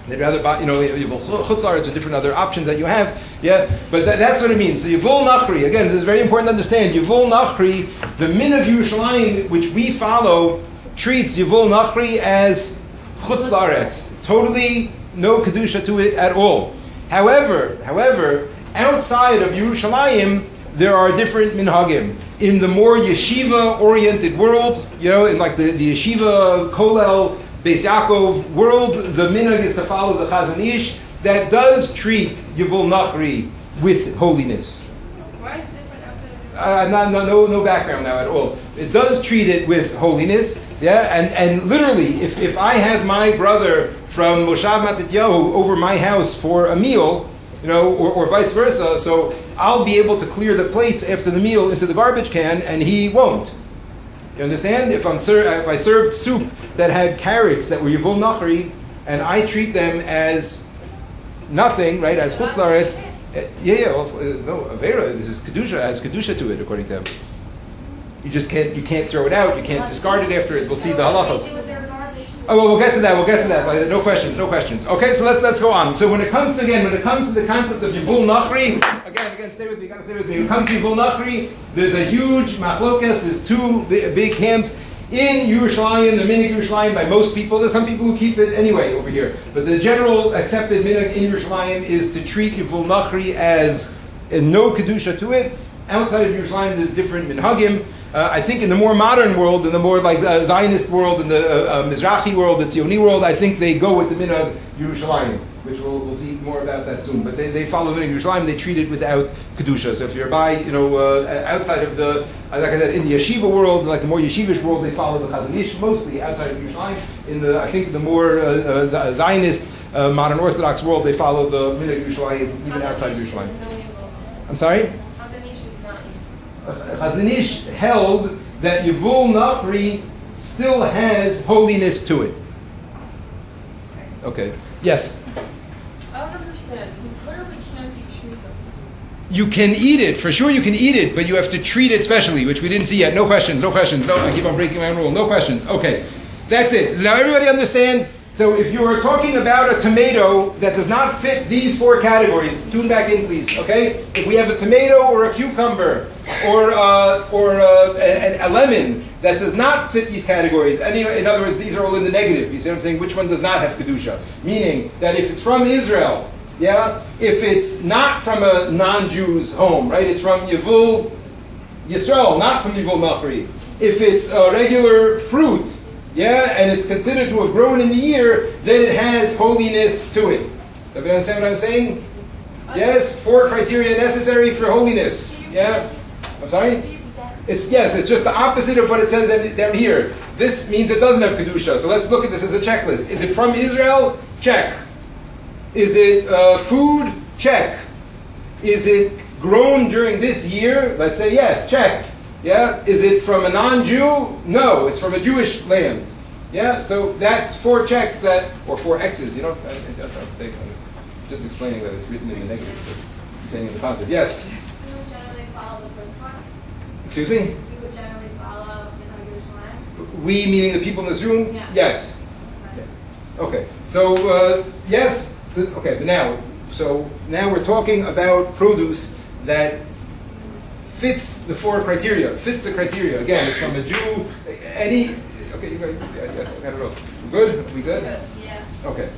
A: They'd rather buy, Yevul Chutz La'aretz or different other options that you have. Yeah, but that's what it means. So Yevul Nachri, again, this is very important to understand. Yevul Nachri, the Minhag Yerushalayim, which we follow, treats Yevul Nachri as Chutz La'aretz. Totally no Kedusha to it at all. However, outside of Yerushalayim, there are different minhagim. In the more yeshiva-oriented world, in like the yeshiva, Kolel, Beis Yaakov world, the minhag is to follow the Chazon Ish that does treat Yevul Nachri with holiness.
C: Why is it different outside of
A: No background now at all. It does treat it with holiness, yeah, and literally, if I have my brother from Moshav Matityahu over my house for a meal, or vice versa, so I'll be able to clear the plates after the meal into the garbage can, and he won't. You understand? If I served soup that had carrots that were Yevul Nachri, and I treat them as nothing, right, as Chutz La'aretz, no, Avera, this is Kedusha, has Kedusha to it, according to him. You can't throw it out, you can't discard it after it. We'll see the halachos. Oh, well, we'll get to that. No questions. Okay, so let's go on. So when it comes to the concept of Yevul Nachri, again, stay with me. When it comes to Yevul Nachri, there's a huge machlokas. There's two big camps in Yerushalayim. The minhag Yerushalayim by most people. There's some people who keep it anyway over here, but the general accepted minhag in Yerushalayim is to treat Yevul Nachri as no kedusha to it. Outside of Yerushalayim, there's different minhagim. I think in the more modern world, in the more like Zionist world, in the Mizrahi world, the Tzioni world, I think they go with the minhag Yerushalayim, which we'll see more about that soon. But they follow the minhag Yerushalayim, they treat it without kedusha. So if you're outside of the, like I said, in the yeshiva world, like the more yeshivish world, they follow the Chazon Ish mostly outside of Yerushalayim. In the more Zionist modern Orthodox world, they follow the minhag Yerushalayim even outside of Yerushalayim. I'm sorry. Chazon Ish held that Yevul Nachri still has holiness to it. Okay. Yes?
E: I don't understand. We clearly can't eat Shmittah.
A: You can eat it. For sure you can eat it, but you have to treat it specially, which we didn't see yet. No questions. No, I keep on breaking my own rule. No questions. Okay. That's it. Does now everybody understand? So if you were talking about a tomato that does not fit these four categories, tune back in please, okay? If we have a tomato or a cucumber or a lemon that does not fit these categories, in other words, these are all in the negative. You see what I'm saying? Which one does not have Kedusha? Meaning that if it's from Israel, yeah? If it's not from a non-Jew's home, right? It's from Yevul Yisrael, not from Yevul Nachri. If it's a regular fruit, yeah, and it's considered to have grown in the year, then it has holiness to it. Do you understand what I'm saying? Yes, 4 criteria necessary for holiness. Yeah? I'm sorry? It's just the opposite of what it says down here. This means it doesn't have Kedusha. So let's look at this as a checklist. Is it from Israel? Check. Is it food? Check. Is it grown during this year? Let's say yes. Check. Yeah? Is it from a non-Jew? No, it's from a Jewish land. Yeah? So that's 4 checks or 4 X's. That's not a mistake. I'm just explaining that it's written in the negative. So I'm saying in the positive. Yes?
C: You would generally follow the first one?
A: Excuse me?
C: You would generally follow Minhag Yerushalayim?
A: We, meaning the people in this room?
C: Yeah.
A: Yes. Okay. So, yes. But now we're talking about produce that fits the 4 criteria. Fits the criteria. Again, it's from a Jew. Okay, you guys, I don't know. Good? We good?
C: Good, yeah.
A: Okay.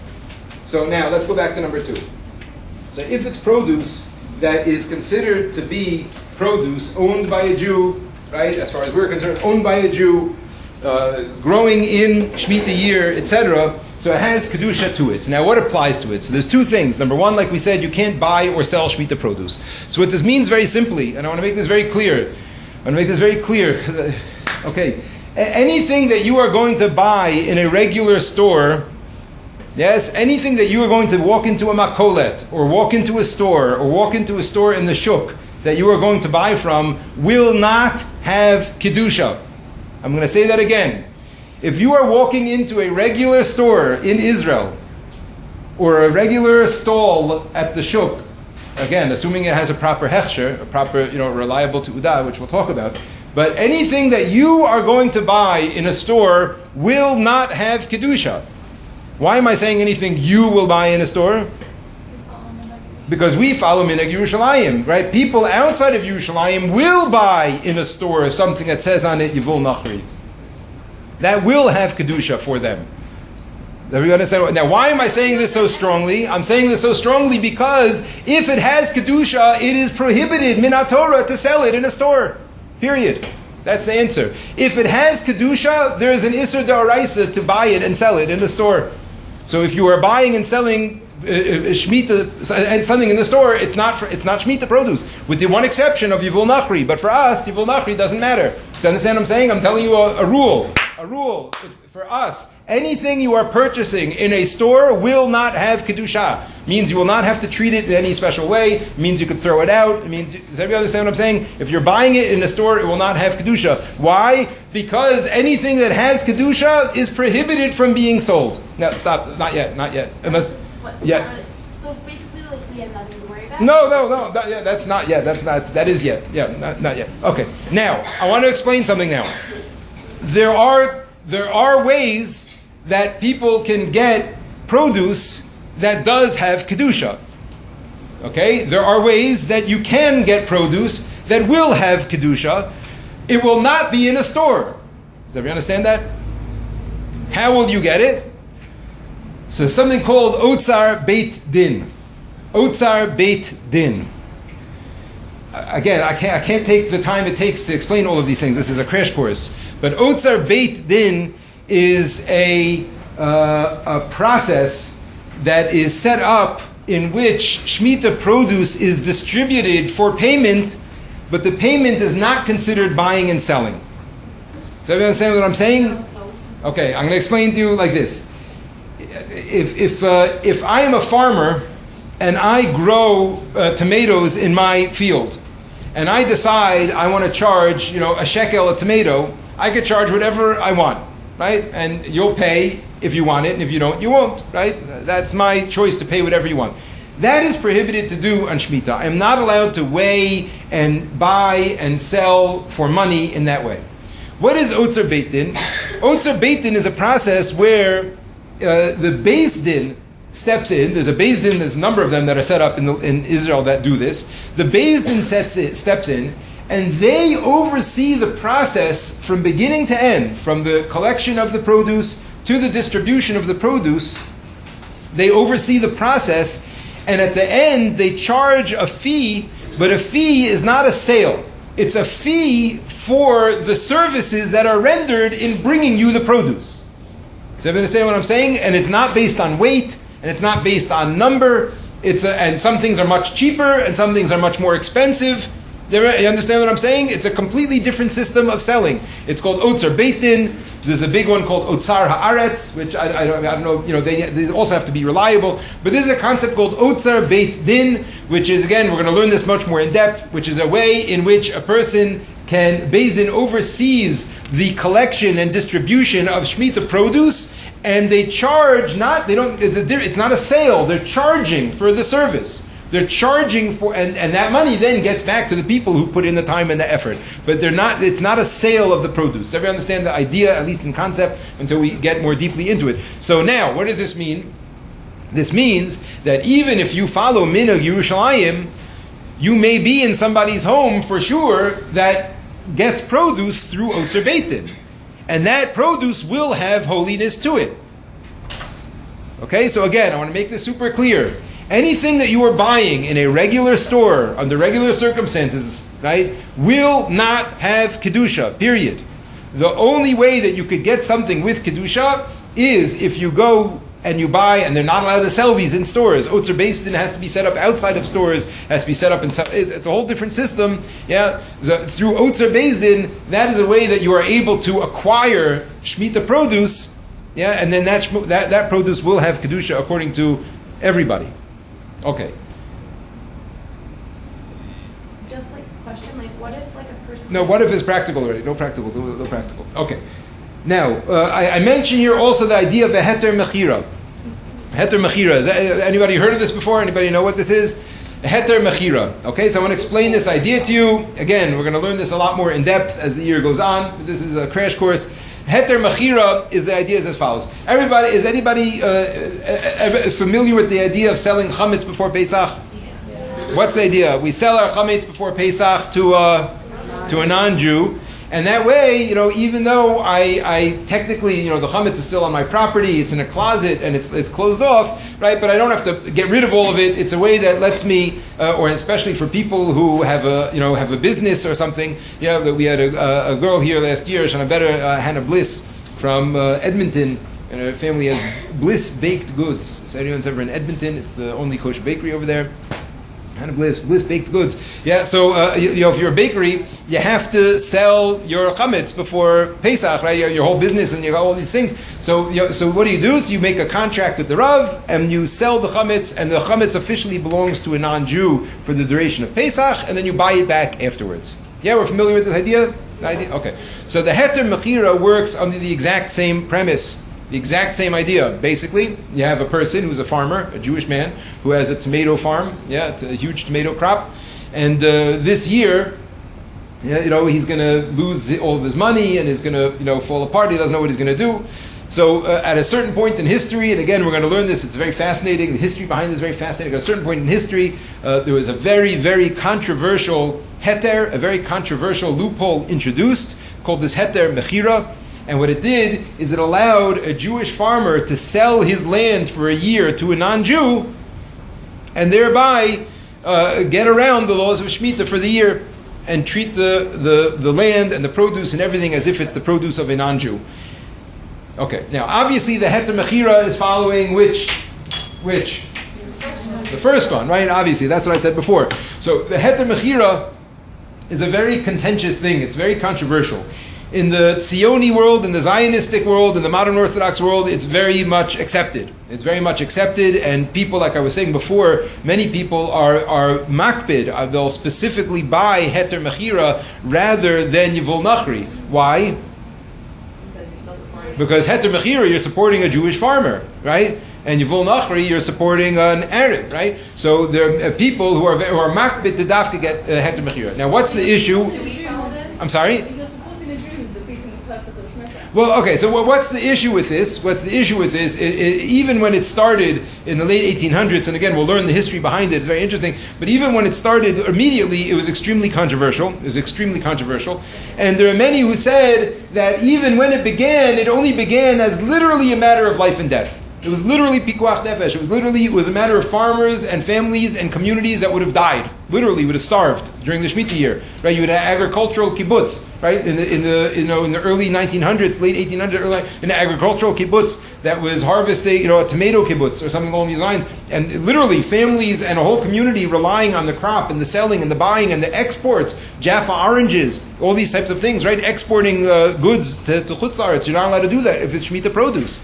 A: So now let's go back to number 2. So if it's produce that is considered to be produce owned by a Jew, right? As far as we're concerned, owned by a Jew, growing in Shemitah year, etc. So it has Kedusha to it. So now what applies to it? So there's 2 things. Number 1, like we said, you can't buy or sell Shemitah produce. So what this means very simply, and I want to make this very clear. Okay, Anything that you are going to buy in a regular store, yes, anything that you are going to walk into a makolet, or walk into a store, or walk into a store in the shuk that you are going to buy from, will not have kedusha. I'm going to say that again. If you are walking into a regular store in Israel, or a regular stall at the shuk, again, assuming it has a proper hechsher, a proper, reliable tu'udah, which we'll talk about, but anything that you are going to buy in a store will not have kedusha. Why am I saying anything you will buy in a store? Because we follow Minhag Yerushalayim, right? People outside of Yerushalayim will buy in a store something that says on it Yivul Nachri. That will have kedusha for them. Everybody understand? Now, why am I saying this so strongly? I'm saying this so strongly because if it has kedusha, it is prohibited minat Torah to sell it in a store. Period. That's the answer. If it has kedusha, there is an isur d'oraisa to buy it and sell it in the store. So if you are buying and selling Shmittah and something in the store, it's not Shmittah produce, with the one exception of Yivul Nachri. But for us, Yivul Nachri doesn't matter. So understand what I'm saying? I'm telling you a rule. A rule for us. Anything you are purchasing in a store will not have kedusha. Means you will not have to treat it in any special way. Means you could throw it out. It means, does everybody understand what I'm saying? If you're buying it in a store, it will not have kedusha. Why? Because anything that has kedusha is prohibited from being sold. No, stop. Not yet. Unless, yeah.
D: So basically, we have nothing to worry about?
A: No. That's not yet. That is yet. Yeah, not yet. Okay. Now, I want to explain something now. There are ways that people can get produce that does have kedusha. Okay? There are ways that you can get produce that will have kedusha. It will not be in a store. Does everybody understand that? How will you get it? So something called Otzar Beit Din. Otzar Beit Din. Again, I can't take the time it takes to explain all of these things. This is a crash course. But Otzar Beit Din is a process that is set up in which Shemitah produce is distributed for payment, but the payment is not considered buying and selling. Does everyone understand what I'm saying? Okay, I'm going to explain to you like this. If I am a farmer and I grow tomatoes in my field, and I decide I want to charge, a shekel a tomato, I could charge whatever I want, right? And you'll pay if you want it, and if you don't, you won't, right? That's my choice to pay whatever you want. That is prohibited to do on Shemitah. I am not allowed to weigh and buy and sell for money in that way. What is Otzar Beit Din? Otzar Beit Din is a process where the Beis Din steps in. There's a Beis Din, there's a number of them that are set up in Israel that do this. The Beis Din steps in, and they oversee the process from beginning to end, from the collection of the produce to the distribution of the produce. They oversee the process, and at the end they charge a fee, but a fee is not a sale. It's a fee for the services that are rendered in bringing you the produce. Does everyone understand what I'm saying? And it's not based on weight, and it's not based on number. And some things are much cheaper, and some things are much more expensive. You understand what I'm saying? It's a completely different system of selling. It's called Otzar Beit Din. There's a big one called Otzar Haaretz, which I don't know. These also have to be reliable. But this is a concept called Otzar Beit Din, which is, again, we're going to learn this much more in depth, which is a way in which a person can, Beis Din oversees the collection and distribution of Shemitah produce, and they charge it's not a sale. They're charging for the service. They're charging for, and that money then gets back to the people who put in the time and the effort. But it's not a sale of the produce. Everybody understand the idea, at least in concept, until we get more deeply into it. So now, what does this mean? This means that even if you follow Minhag Yerushalayim, you may be in somebody's home for sure that gets produce through Otzar Beit Din. And that produce will have holiness to it. Okay, so again, I want to make this super clear. Anything that you are buying in a regular store, under regular circumstances, right, will not have Kedusha, period. The only way that you could get something with Kedusha is if you go and you buy, and they're not allowed to sell these in stores. Otzer Beis Din has to be set up outside of stores, has to be set up in. It's a whole different system. Yeah, so through Otzer Beis Din, that is a way that you are able to acquire Shemitah produce. Yeah, and then that produce will have kedusha according to everybody. Okay.
B: Just like question, like what if like a person?
A: No, what if it's practical already? No practical. Okay. Now, I mentioned here also the idea of a heter mechira. Heter mechira. Has anybody heard of this before? Anybody know what this is? A heter mechira. Okay, so I want to explain this idea to you. Again, we're going to learn this a lot more in depth as the year goes on. This is a crash course. Heter mechira is the idea is as follows. Is anybody familiar with the idea of selling chametz before Pesach?
B: Yeah.
A: What's the idea? We sell our chametz before Pesach to a non-Jew. And that way, even though I technically, the chametz is still on my property, it's in a closet and it's closed off, right? But I don't have to get rid of all of it. It's a way that lets me, or especially for people who have a business or something. That we had a girl here last year, Hannah Bliss from Edmonton, and her family has Bliss Baked Goods. If anyone's ever in Edmonton, it's the only kosher bakery over there. Hannah Bliss Baked Goods. Yeah, so if you're a bakery, you have to sell your chametz before Pesach, right? Your whole business, and you got all these things. So what do? So you make a contract with the Rav, and you sell the chametz, and the chametz officially belongs to a non-Jew for the duration of Pesach, and then you buy it back afterwards. Yeah, we're familiar with this idea? Okay. So the heter mechira works under the exact same premise. The exact same idea. Basically, you have a person who's a farmer, a Jewish man, who has a tomato farm. Yeah, it's a huge tomato crop. And this year, he's going to lose all of his money and is going to, fall apart. He doesn't know what he's going to do. So at a certain point in history, and again, we're going to learn this, it's very fascinating. The history behind this is very fascinating. At a certain point in history, there was a very, very controversial heter, a very controversial loophole introduced called this heter mechira. And what it did is it allowed a Jewish farmer to sell his land for a year to a non-Jew and thereby get around the laws of Shmittah for the year and treat the land and the produce and everything as if it's the produce of a non-Jew. Okay, now obviously the heter mechira is following which? The first one, right? Obviously, that's what I said before. So the heter mechira is a very contentious thing. It's very controversial. In the Tzioni world, in the Zionistic world, in the modern Orthodox world, it's very much accepted. It's very much accepted, and people, like I was saying before, many people are makbid. They'll specifically buy heter mechira rather than yivul nachri. Why? Because heter mechira, you're supporting a Jewish farmer, right? And yivul nachri, you're supporting an Arab, right? So there are people who are makbid to dafka get heter mechira. Now, what's the issue? I'm sorry? Well, okay, so what's the issue with this? Even when it started in the late 1800s, and again, we'll learn the history behind it, it's very interesting, but even when it started, immediately, it was extremely controversial. And there are many who said that even when it only began as literally a matter of life and death. It was literally pikuach nefesh. It was a matter of farmers and families and communities that would have died. Literally would have starved during the Shemitah year. Right? You would have agricultural kibbutz, right? In the early 1900s, late 1800s, in the agricultural kibbutz that was harvesting, a tomato kibbutz or something along these lines. And literally families and a whole community relying on the crop and the selling and the buying and the exports, Jaffa oranges, all these types of things, right? Exporting goods to Chutz La'aretz. You're not allowed to do that if it's Shemitah produce.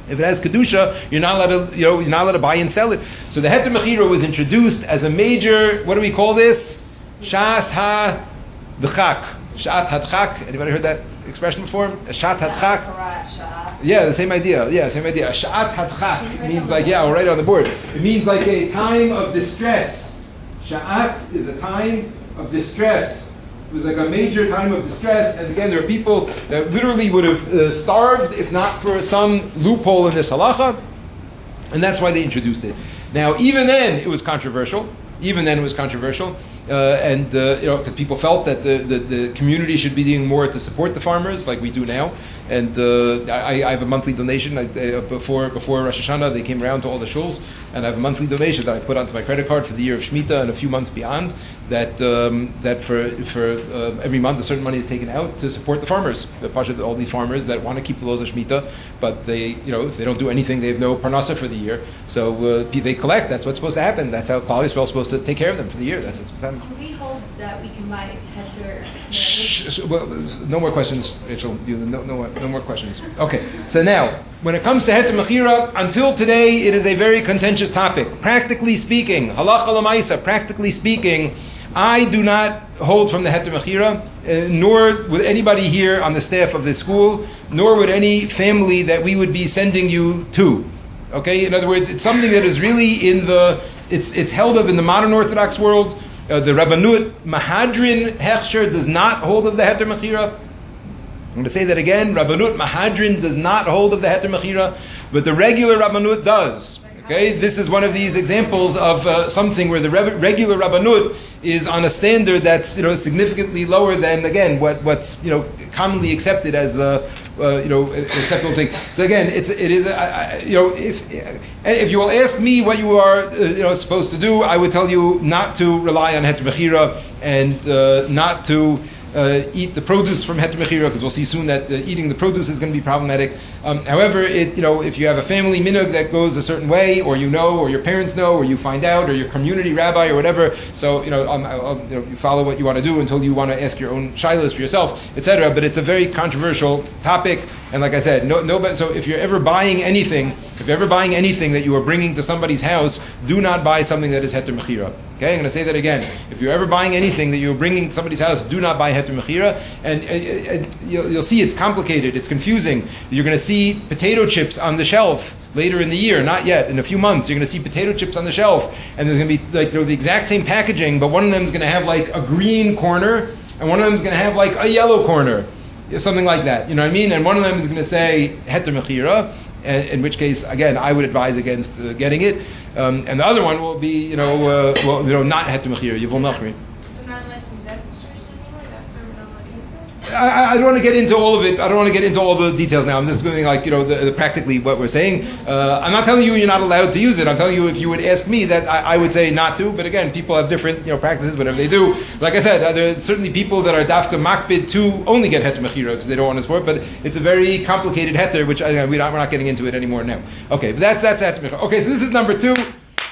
A: If it has kedusha, you're not allowed to buy and sell it. So the heter mechira was introduced as a major. What do we call this? Shas ha-d'chak. Shat ha-d'chak. Anybody heard that expression before? Shat ha-d'chak. Yeah, the same idea. Shat ha-d'chak means like we'll write it on the board. It means like a time of distress. Sha'at is a time of distress. It was like a major time of distress, and again, there are people that literally would have starved if not for some loophole in this halacha, and that's why they introduced it. Now, even then, it was controversial. because people felt that the community should be doing more to support the farmers, like we do now. And I have a monthly donation. Before Rosh Hashanah, they came around to all the shuls, and I have a monthly donation that I put onto my credit card for the year of Shmittah and a few months beyond. That for every month a certain money is taken out to support the farmers, all these farmers that want to keep the laws of Shmittah, but they, if they don't do anything, they have no parnassa for the year. So they collect. That's what's supposed to happen. That's how Klal Yisrael is supposed to take care of them for the year. That's what's supposed to happen.
B: Can we hold that we can buy heter?
A: Well, no more questions, Rachel. No more questions. Okay. So now, when it comes to heter mechira, until today, it is a very contentious topic. Practically speaking, halacha l'maisa. Practically speaking, I do not hold from the heter mechira, nor would anybody here on the staff of this school, nor would any family that we would be sending you to. Okay. In other words, it's something that is really it's held of in the modern Orthodox world. The Rabbanut Mahadrin Hechsher does not hold of the heter mechira. I'm going to say that again. Rabbanut Mahadrin does not hold of the heter mechira, but the regular Rabbanut does. Okay, this is one of these examples of something where the regular Rabbanut is on a standard that's significantly lower than what's commonly accepted as the acceptable thing. So again, it is if you will ask me what you are supposed to do, I would tell you not to rely on heter mechira and not to eat the produce from heter mechira, because we'll see soon that eating the produce is going to be problematic. However, if you have a family minhag that goes a certain way, or or your parents know, or you find out, or your community rabbi, or whatever, so you follow what you want to do until you want to ask your own shilas for yourself, etc. But it's a very controversial topic, and like I said, nobody. So if you're ever buying anything that you are bringing to somebody's house, do not buy something that is heter mechira. Okay, I'm going to say that again. If you're ever buying anything that you're bringing to somebody's house, do not buy heter mechira. And you'll see it's complicated, it's confusing. You're going to see potato chips on the shelf later in the year, not yet. In a few months, you're going to see potato chips on the shelf, and there's going to be the exact same packaging, but one of them is going to have like a green corner, and one of them is going to have like a yellow corner, something like that. You know what I mean? And one of them is going to say heter mechira. In which case, again, I would advise against getting it. And the other one will be, not heter mechira, yivul nachri.
C: So not like from that situation anymore? That's where we're not looking at?
A: I don't want to get into all of it. I don't want to get into all the details now. I'm just going practically what we're saying. I'm not telling you you're not allowed to use it. I'm telling you if you would ask me that I would say not to. But again, people have different practices, whatever they do. Like I said, there are certainly people that are dafka makbid to only get heter mechira because they don't want to support. But it's a very complicated heter, which we're not getting into it anymore now. Okay, but that's heter mechira. Okay, so this is number 2.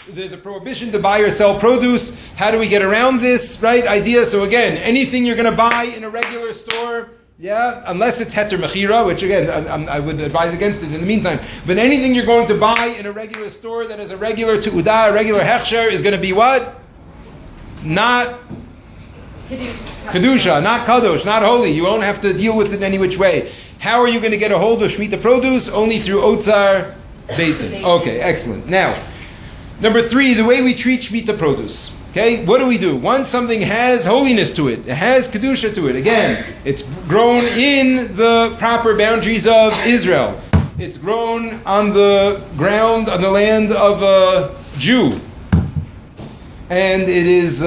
A: There's a prohibition to buy or sell produce. How do we get around this, right, idea? So again, anything you're going to buy in a regular store, unless it's heter mechira, which again, I would advise against it in the meantime. But anything you're going to buy in a regular store that is a regular tu'udah, a regular hechsher, is going to be what? Not kedusha, not kadosh, not holy. You won't have to deal with it in any which way. How are you going to get a hold of Shmittah produce? Only through otzar beitin. Okay, excellent. Now, number 3, the way we treat Shmittah produce. Okay, what do? Once something has holiness to it, it has kedusha to it. Again, it's grown in the proper boundaries of Israel. It's grown on the ground, on the land of a Jew, and it is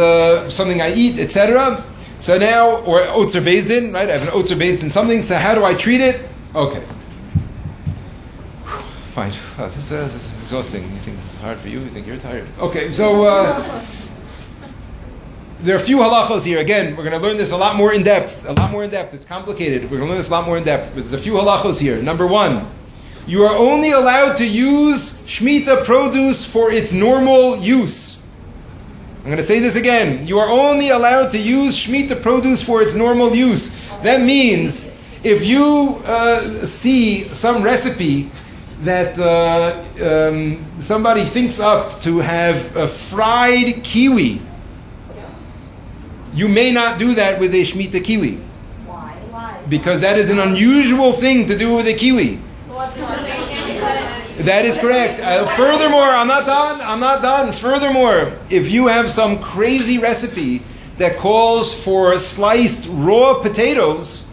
A: something I eat, etc. So now, or otzer based in, right? I have an otzer based in something. So how do I treat it? Okay. Fine. Oh, this is exhausting. You think this is hard for you? You think you're tired? Okay, so there are a few halachos here. Again, we're going to learn this a lot more in depth. It's complicated. We're going to learn this a lot more in depth. But there's a few halachos here. Number 1, you are only allowed to use Shmittah produce for its normal use. I'm going to say this again. You are only allowed to use Shmittah produce for its normal use. That means if you see some recipe that somebody thinks up to have a fried kiwi, you may not do that with a Shmittah kiwi.
B: Why?
A: Because that is an unusual thing to do with a kiwi. That is correct. Furthermore, I'm not done. Furthermore, if you have some crazy recipe that calls for sliced raw potatoes,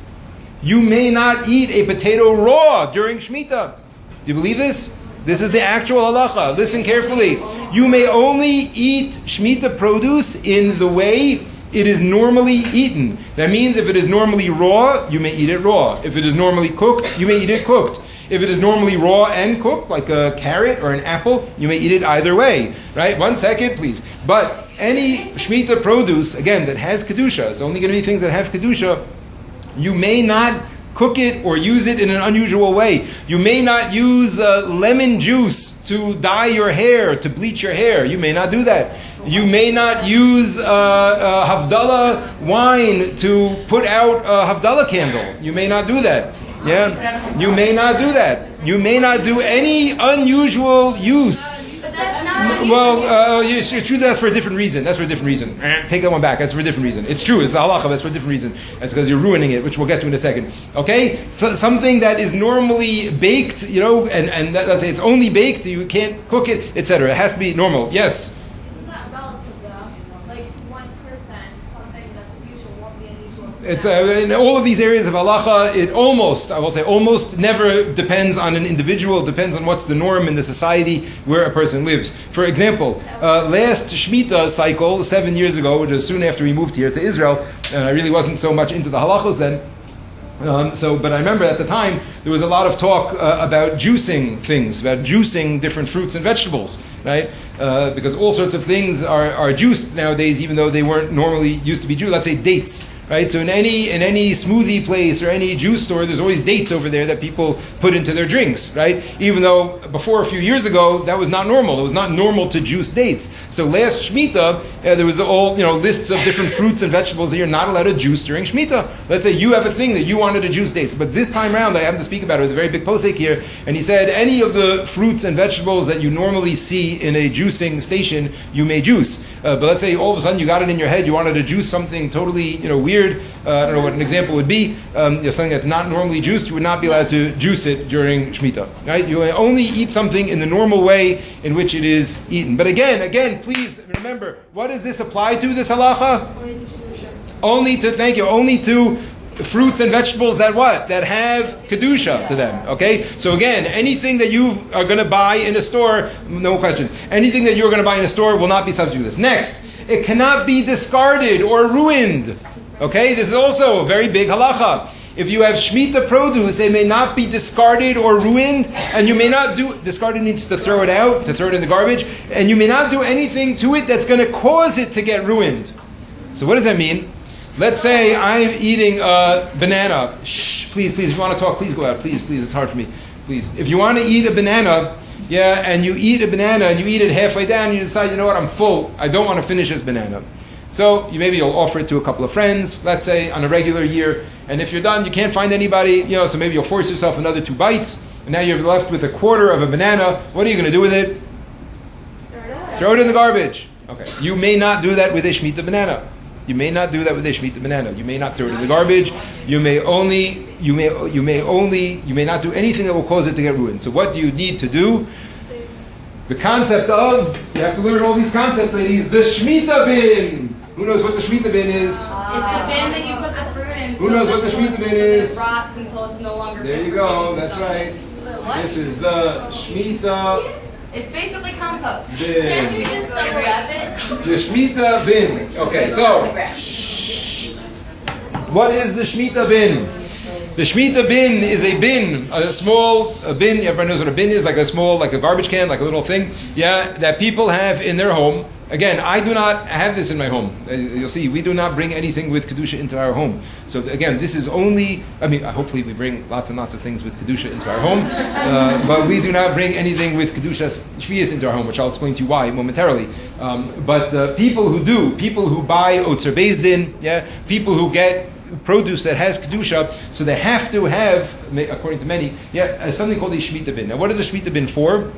A: you may not eat a potato raw during Shmittah. Do you believe this? This is the actual halacha. Listen carefully. You may only eat Shmittah produce in the way it is normally eaten. That means if it is normally raw, you may eat it raw. If it is normally cooked, you may eat it cooked. If it is normally raw and cooked, like a carrot or an apple, you may eat it either way. Right? 1 second, please. But any Shmittah produce, again, that has Kedusha, it's only going to be things that have Kedusha, you may not cook it or use it in an unusual way. You may not use lemon juice to dye your hair, to bleach your hair. You may not do that. You may not use Havdalah wine to put out a Havdalah candle. You may not do that. Yeah, you may not do that. You may not do any unusual use.
B: But that's not unusual.
A: Well, it's true. That's for a different reason. That's for a different reason. Take that one back. That's for a different reason. It's true. It's a halacha. That's for a different reason. That's because you're ruining it, which we'll get to in a second. Okay, so something that is normally baked, and that's it's only baked. You can't cook it, etc. It has to be normal. Yes.
C: It's not relative though. Like 1%, something that's usual won't be unusual.
A: It's in all of these areas of halacha. It almost never depends on an individual. It depends on what's the norm in the society where a person lives. For example, last Shemitah cycle 7 years ago, which was soon after we moved here to Israel, and I really wasn't so much into the halachos then. But I remember at the time there was a lot of talk about juicing things, about juicing different fruits and vegetables, right? Because all sorts of things are juiced nowadays, even though they weren't normally used to be juiced. Let's say dates. Right, so in any smoothie place or any juice store, there's always dates over there that people put into their drinks, right? Even though before a few years ago that was not normal. It was not normal to juice dates. So last Shemitah, there was all lists of different fruits and vegetables that you're not allowed to juice during Shemitah. Let's say you have a thing that you wanted to juice dates, but this time around I happened to speak about it with a very big posek here, and he said any of the fruits and vegetables that you normally see in a juicing station you may juice. But let's say all of a sudden you got it in your head you wanted to juice something totally weird. I don't know what an example would be. Something that's not normally juiced, you would not be allowed to juice it during Shemitah. Right? You only eat something in the normal way in which it is eaten. But again, please remember, what does this apply to, this halacha? Only to fruits and vegetables that have Kedusha to them. Okay? So again, anything that you are going to buy in a store, no questions, anything that you're going to buy in a store will not be subject to this. Next, it cannot be discarded or ruined. Okay, this is also a very big halacha. If you have Shemitah produce, it may not be discarded or ruined, and you may not do, discarded means to throw it out, to throw it in the garbage, and you may not do anything to it that's going to cause it to get ruined. So what does that mean? Let's say I'm eating a banana. Shh, please, if you want to talk, please go out. Please, it's hard for me. Please. If you want to eat a banana, and you eat a banana, and you eat it halfway down, and you decide, you know what, I'm full. I don't want to finish this banana. So you'll offer it to a couple of friends, let's say, on a regular year. And if you're done, you can't find anybody, so maybe you'll force yourself another 2 bites. And now you're left with a quarter of a banana. What are you going to do with it? Throw it in the garbage. Okay. You may not do that with a Shemitah banana. You may not do that with a Shemitah banana. You may not throw it in the garbage. You may not do anything that will cause it to get ruined. So what do you need to do? The concept of, you have to learn all these concepts, ladies, the Shemitah bin. Who knows what the Shemitah bin is?
B: It's the bin that you put the fruit in.
A: Who knows what the Shemitah bin is?
B: It rots until it's no longer.
A: There you go, that's right. This is the Shemitah.
B: It's basically compost.
A: Bin.
B: Can't you just wrap it?
A: The Shemitah bin. Okay, so what is the Shemitah bin? The Shemitah bin is a bin, a small bin. Everyone knows what a bin is, like a garbage can, like a little thing. Yeah, that people have in their home. Again, I do not have this in my home. You'll see, we do not bring anything with Kedusha into our home. So again, this is only, hopefully we bring lots and lots of things with Kedusha into our home, but we do not bring anything with Kedusha's Shvius into our home, which I'll explain to you why momentarily. But people who buy Otzer Beis Din, people who get produce that has Kedusha, so they have to have, according to many, something called a Shemitah bin. Now what is a Shemitah bin for?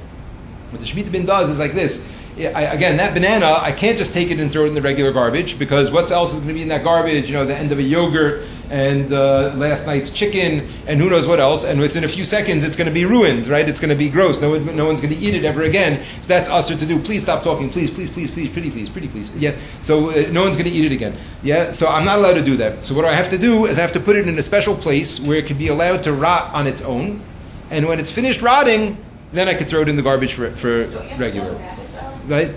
A: What the Shemitah bin does is like this. Again, that banana, I can't just take it and throw it in the regular garbage, because what else is going to be in that garbage? The end of a yogurt, and last night's chicken, and who knows what else, and within a few seconds it's going to be ruined, right? It's going to be gross. No one's going to eat it ever again. So that's usher to do. Please stop talking. Please, pretty please. Yeah. So no one's going to eat it again. Yeah. So I'm not allowed to do that. So what I have to do is I have to put it in a special place where it can be allowed to rot on its own, and when it's finished rotting, then I could throw it in the garbage for
B: Don't you have
A: regular.
B: to grab it, though?
A: Right?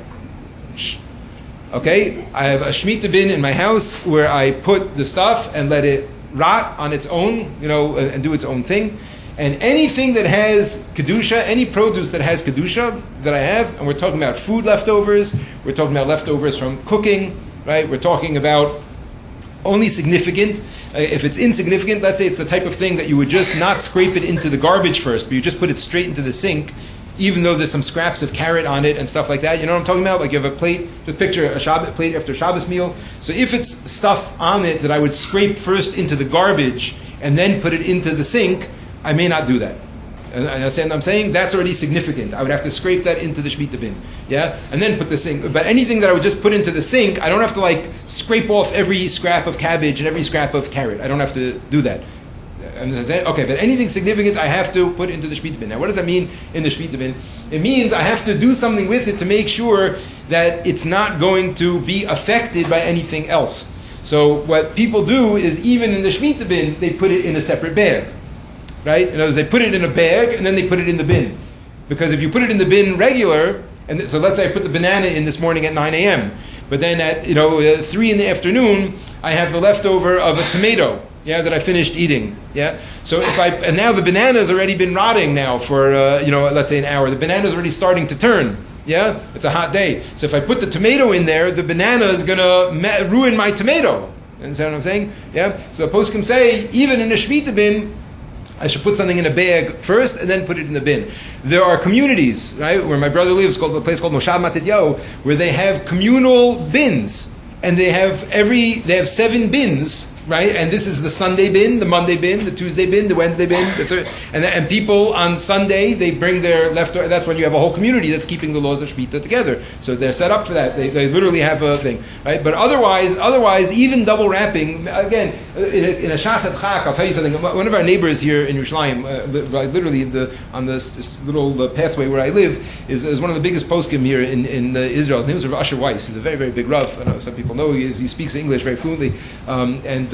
A: Shh. Okay, I have a Shmittah bin in my house where I put the stuff and let it rot on its own, and do its own thing. And anything that has Kedusha, any produce that has Kedusha that I have, and we're talking about food leftovers, we're talking about leftovers from cooking, right? We're talking about only significant. If it's insignificant, let's say it's the type of thing that you would just not scrape it into the garbage first, but you just put it straight into the sink, even though there's some scraps of carrot on it and stuff like that. You know what I'm talking about? Like you have a plate, just picture a Shabbat plate after a Shabbos meal. So if it's stuff on it that I would scrape first into the garbage and then put it into the sink, I may not do that. And understand what I'm saying? That's already significant. I would have to scrape that into the Shmittah bin. Yeah? And then put the sink. But anything that I would just put into the sink, I don't have to scrape off every scrap of cabbage and every scrap of carrot. I don't have to do that. Okay, but anything significant I have to put into the Shmittah bin. Now, what does that mean in the Shmittah bin? It means I have to do something with it to make sure that it's not going to be affected by anything else. So what people do is even in the Shmittah bin, they put it in a separate bag. Right? In other words, they put it in a bag and then they put it in the bin. Because if you put it in the bin regular, and so let's say I put the banana in this morning at 9 a.m., but then at 3 in the afternoon, I have the leftover of a tomato, that I finished eating. Yeah. So and now the banana's already been rotting now for let's say an hour. The banana's already starting to turn. Yeah. It's a hot day. So if I put the tomato in there, the banana is gonna ruin my tomato. Understand what I'm saying? Yeah. So the poskim say even in a Shmittah bin, I should put something in a bag first and then put it in the bin. There are communities, right, where my brother lives, called a place called Moshav Matityahu, where they have communal bins, and they have 7 bins, right? And this is the Sunday bin, the Monday bin, the Tuesday bin, the Wednesday bin, the third, and people on Sunday they bring their leftover. That's when you have a whole community that's keeping the laws of Shmittah together. So they're set up for that. They literally have a thing, right? But otherwise, even double wrapping. Again, in a Shasat Chak, I'll tell you something. One of our neighbors here in Yerushalayim, literally on this little pathway where I live, is one of the biggest poskim here in Israel. His name is Rav Asher Weiss. He's a very, very big Rav. I know some people know he speaks English very fluently,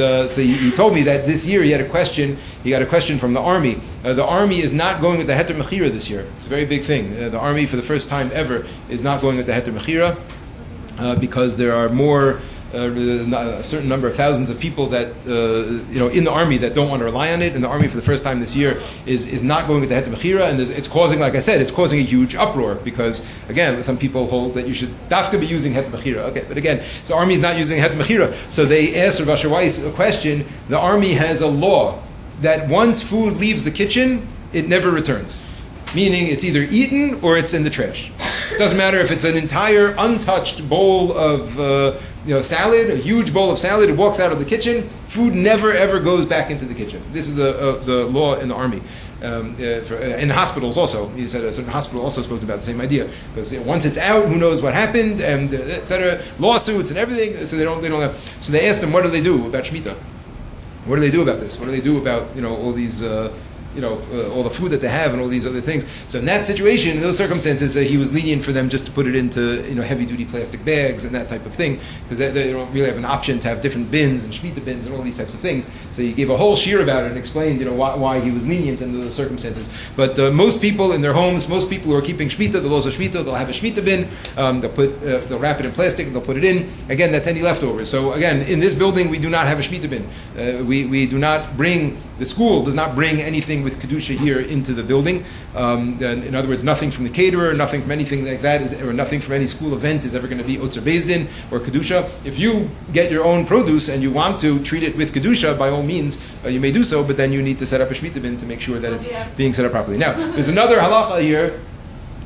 A: so he told me that this year he got a question from the army. The army is not going with the Heter Mechira this year. It's a very big thing. The army, for the first time ever, is not going with the Heter Mechira because there are more a certain number of thousands of people that in the army that don't want to rely on it, and the army for the first time this year is not going with the Heter Mechira, and it's causing, like I said, it's causing a huge uproar because again, some people hold that you should dafka be using Heter Mechira. Okay, but again, so the army is not using Heter Mechira, so they asked Rav Asher Weiss a question. The army has a law that once food leaves the kitchen, it never returns. Meaning it's either eaten or it's in the trash. It doesn't matter if it's an entire untouched bowl of salad, a huge bowl of salad. It walks out of the kitchen. Food never ever goes back into the kitchen. This is the law in the army. In hospitals also, he said a certain hospital also spoke about the same idea because once it's out, who knows what happened, and etc. Lawsuits and everything. So they don't have. So they asked him, what do they do about Shmittah? What do they do about this? What do they do about all these? All the food that they have and all these other things. So in that situation, in those circumstances, he was lenient for them just to put it into heavy-duty plastic bags and that type of thing, because they don't really have an option to have different bins and Shmittah bins and all these types of things. So he gave a whole shir about it and explained why he was lenient in those circumstances. But most people in their homes, most people who are keeping Shmittah, the laws of Shmittah, they'll have a Shmittah bin, they'll wrap it in plastic and they'll put it in. Again, that's any leftovers. So again, in this building, we do not have a Shmittah bin. We do not bring, the school does not bring anything with Kedusha here into the building. In other words, nothing from the caterer, nothing from anything like that, or nothing from any school event is ever going to be Otzer Beis Din or Kedusha. If you get your own produce and you want to treat it with Kedusha, by all means, you may do so, but then you need to set up a Shmittah bin to make sure that it's being set up properly. Now, there's another halacha here,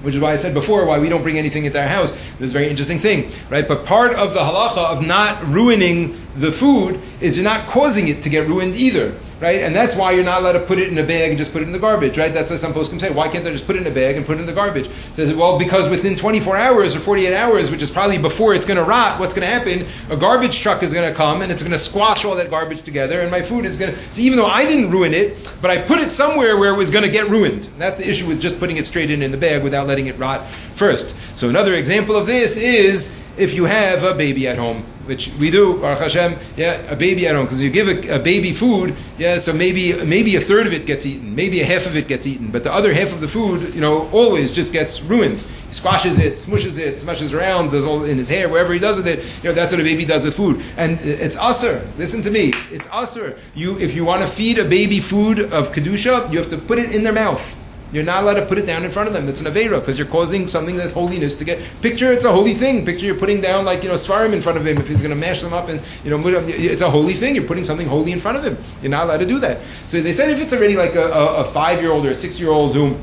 A: which is why I said before, why we don't bring anything into our house. This is a very interesting thing, right? But part of the halacha of not ruining the food is you're not causing it to get ruined either, right? And that's why you're not allowed to put it in a bag and just put it in the garbage, right? That's what some folks can say. Why can't they just put it in a bag and put it in the garbage? It says, well, because within 24 hours or 48 hours, which is probably before it's going to rot, what's going to happen? A garbage truck is going to come and it's going to squash all that garbage together, and my food is going to... So even though I didn't ruin it, but I put it somewhere where it was going to get ruined. And that's the issue with just putting it straight in the bag without letting it rot first. So another example of this is if you have a baby at home, which we do, Baruch Hashem, yeah, a baby at home, because you give a baby food, yeah, so maybe a third of it gets eaten, maybe a half of it gets eaten, but the other half of the food, always just gets ruined. He squashes it, smushes it, smushes around, does all in his hair, wherever he does with it, that's what a baby does with food. And it's asur. Listen to me, it's asur. If you want to feed a baby food of kedusha, you have to put it in their mouth. You're not allowed to put it down in front of them. It's an aveira, because you're causing something that's holiness to get. Picture it's a holy thing. Picture you're putting down svarim in front of him if he's going to mash them up, and it's a holy thing. You're putting something holy in front of him. You're not allowed to do that. So they said if it's already like a 5-year-old or a 6-year-old who,